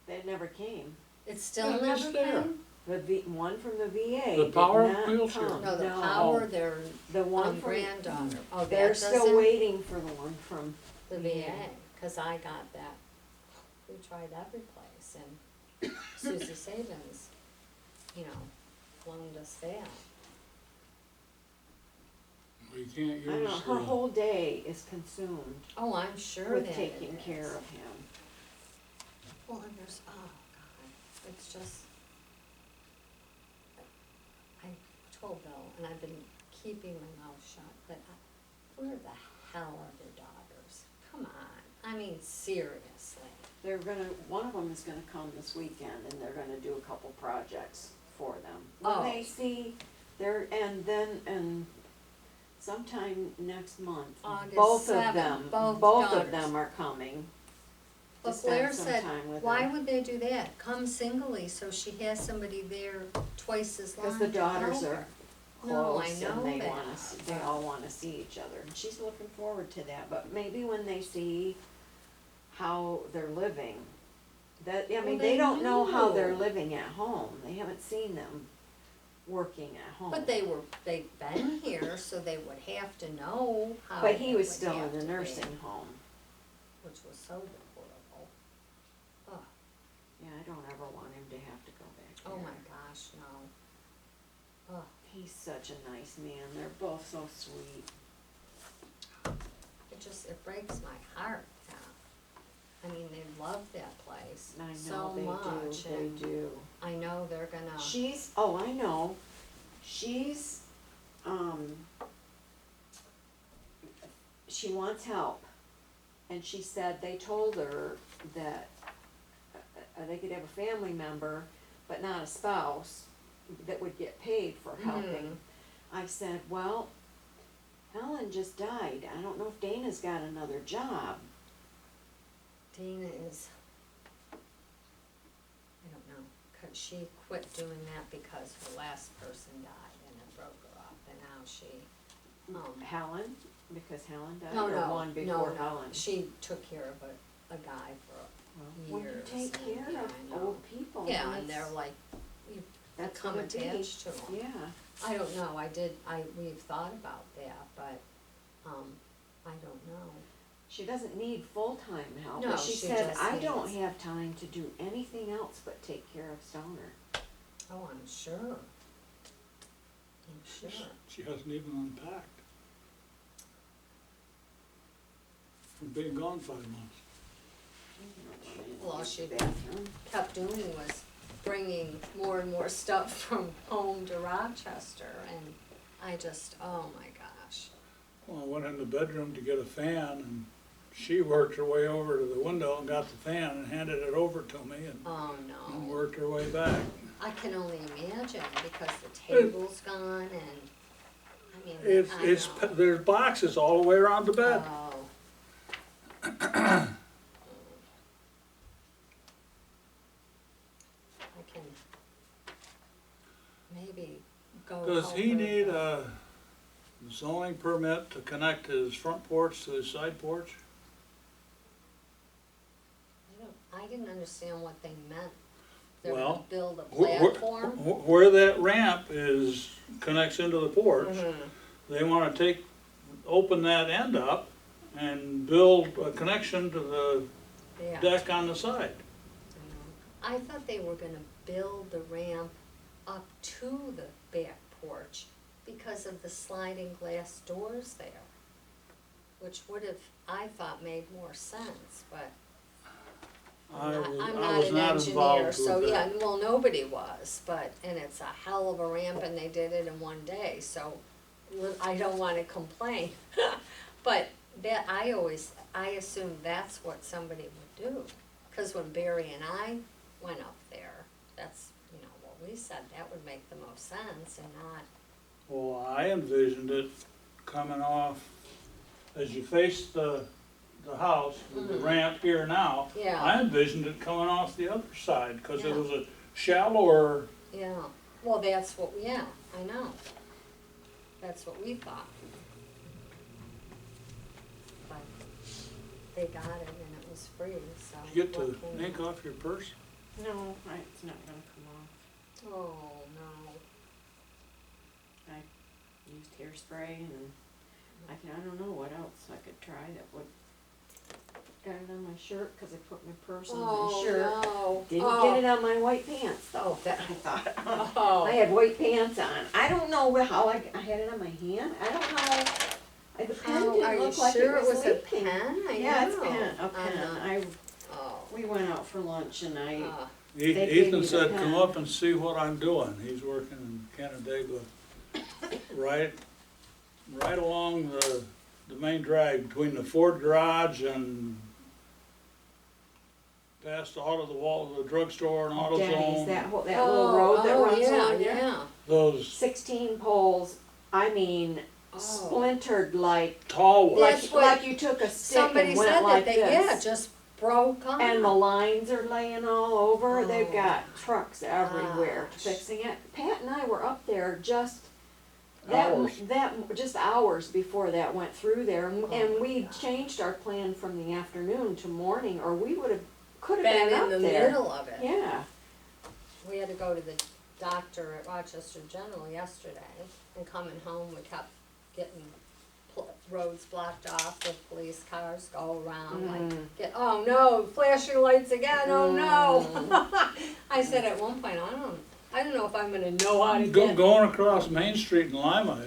They never came. It still Yeah, it's never there. came? One from the VA The did power not wheelchair. come. No, the power, their The one from, granddaughter. Oh, that they're still doesn't- waiting for the one from, The VA, cause I got that. We tried every place and Susie Sabins, you know, loaned us that. We can't I don't know, use her the, whole day is consumed Oh, I'm sure with that taking it care is. of him. Well, and there's, oh God, it's just, I told Bill, and I've been keeping my mouth shut, but where the hell are their daughters? Come on, I mean, seriously. They're one of them is gonna come this weekend and they're gonna do a couple projects for them. Oh. When they see, and sometime next month, August both 7th, of them, both both of daughters. them are coming. to But spend Blair some said, time with why them. would they do that? Come singly, so she has somebody there twice as long. Cause the to daughters help are her. No, I close know and they that. wanna, they all wanna see each other, and she's looking forward to that, but maybe when they see how they're living, I mean, Well, they don't know how knew. they're living at home, they haven't seen them working at home. But they've been here, so they would have to know how. But he it was would still have in the to be, nursing home. Which was so deplorable. Oh, Yeah, I don't ever want him to have to go back there. oh my gosh, no. Oh, He's such a nice man, they're both so sweet. it breaks my heart, yeah. I mean, they love that place I know so they much, do, and they do. I know they're gonna. I know, she's, she wants help. And she said they told her that they could have a family member, but not a spouse, that would get paid for helping. I said, well, Helen just died, I don't know if Dana's got another job. Dana is, I don't know, 'cause she quit doing that because her last person died and it broke her up, and now she, Helen, because Helen died, no, or one before no, Helen? she took care of a guy for When you years. take and- care yeah, of I know. old people, Yeah, and that's- they're like, you that's become gonna be- attached to them. Yeah. I don't know, we've thought about that, but, I don't know. She doesn't need full-time help, No, but she she said, just I don't needs- have time to do anything else but take care of Stoner. Oh, I'm sure. I'm sure. she hasn't even unpacked. We've been gone 5 months. Well, all she kept doing was bringing more and more stuff from home to Rochester, and I just, oh my gosh. Well, I went in the bedroom to get a fan, and she worked her way over to the window and got the fan and handed it over to me, and Oh, and no. worked her way back. I can only imagine, because the table's gone, and, I mean, It's, I know. there's boxes all the way around the bed. Oh. I can maybe go Does help he her, need but- a zoning permit to connect his front porch to his side porch? I didn't understand what they meant. They're gonna Well, build a wh- platform? Where that ramp connects into the porch, Mhm. they wanna open that end up and build a connection to the Yeah. deck on the side. I thought they were gonna build the ramp up to the back porch because of the sliding glass doors there, which would have, I thought, made more sense, but I'm I not was an not engineer, involved so with yeah, that. well, nobody was, but, and it's a hell of a ramp and they did it in one day, so I don't wanna complain. But that, I assumed that's what somebody would do, cause when Barry and I went up there, that's, you know, what we said, that would make the most sense and not, Well, I envisioned it coming off, as you face the house, with the Mhm. ramp here now. Yeah. I envisioned it coming off the other side, cause it Yeah. was a shallower, yeah, well, that's what, yeah, I know. That's what we thought. But they got it and it was free, so. you get what to can make you- off your purse. No, it's not gonna come off. Oh, no. I used hairspray and I don't know what else I could try that would. Got it on my shirt, cause I put my purse on my shirt. No. Didn't get it on my white pants though, that I thought. I had white pants on. I don't know how I had it on my hand. I don't know. The pen Oh, are didn't you look like sure it was a leaking. pen? I Yeah, it's know. a pen. Oh. We went out for lunch and they gave Ethan me the said, pen. come up and see what I'm doing. He's working in Canandaigua, right along the main drag between the Ford garage and past the the drugstore and Denny's, AutoZone. that little road that runs along there. Yeah. Those 16 poles, I mean, splintered like, tall ones. That's what like you took a stick somebody and went said like that this. yeah, just broke off. And the lines are laying all over. They've Oh. got trucks everywhere Gosh. fixing it. Pat and I were up there just Hours. just hours before that went through there, and Oh we my gosh. changed our plan from the afternoon to morning, or we could have Been been in up the there. middle of it. Yeah. We had to go to the doctor at Rochester General yesterday, and coming home, we kept getting roads blocked off with police cars go around, like, oh no, flashing lights again, oh no. I said at one point, I don't know if I'm gonna know how to get. Going across Main Street in Lima,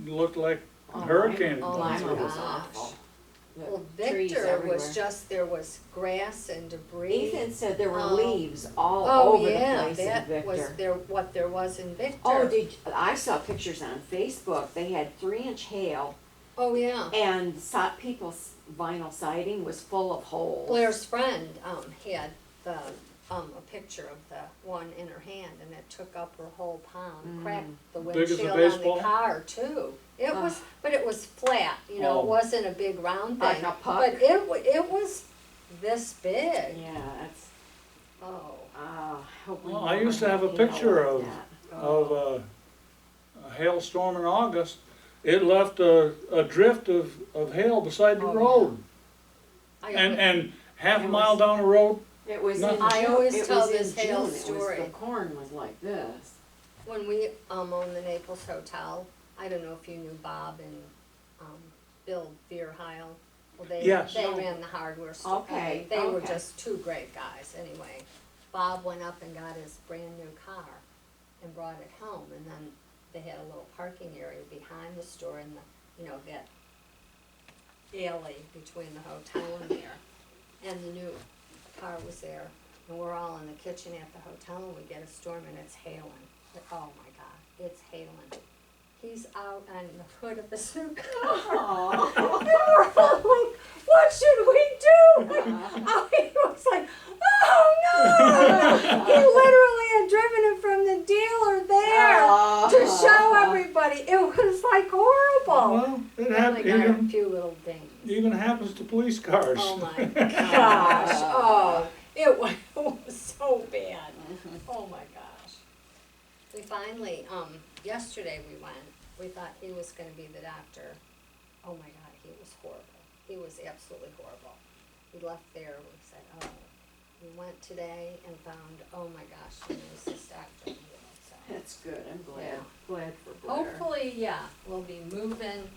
looked like a hurricane. Oh Lima my was gosh. awful. The Well, trees Victor everywhere. was just, there was grass and debris. Ethan said there were Oh. leaves all Oh, over yeah, the place in that was Victor. what there was in Victor. Oh, I saw pictures on Facebook. They had 3-inch hail, Oh, yeah. and people's vinyl siding was full of holes. Blair's friend, had a picture of the one in her hand, and it took up her whole palm, cracked the Big as a windshield on the baseball? car too. It was, but it was flat, you know, Oh. it wasn't a big round Like thing. a puck? But it was this big. Yeah, that's. Oh. I hope we Well, I never used to have a hail picture like of that. a hailstorm in August. It left a drift of hail beside the Oh, road. I- And half a It mile was- down the road, It was in Nothing. June. I always It tell was in this hail June. It was- story. The corn was like this. When we owned the Naples Hotel, I don't know if you knew Bob and Bill Vierheil. Well, they Yes. ran the hardware store. Okay, They were okay. just two great guys. Anyway, Bob went up and got his brand new car and brought it home, and then they had a little parking area behind the store and that alley between the hotel and there. And the new car was there, and we're all in the kitchen at the hotel, and we get a storm, and it's hailing. Oh my God, it's hailing. He's out on the hood of this new car. And we're all like, what should we do? He was like, oh no! He literally had driven it from the dealer there to show everybody. It was like horrible. well, it We only got a happened, few little dings. even happens to police cars. Oh my gosh, oh, it was so bad. Oh my gosh. We finally, yesterday we thought he was gonna be the doctor. Oh my God, he was horrible. He was absolutely horrible. We left there, we said, oh, we went today and found, oh my gosh, he was this doctor. So, That's good. I'm glad. Yeah. Glad for Blair. hopefully, yeah, we'll be moving.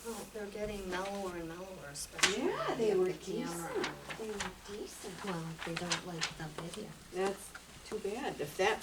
Oh, they're getting mellower and mellower, especially Yeah, when they you were have the camera decent. on. They were decent. Well, they don't like the video. That's too bad. If that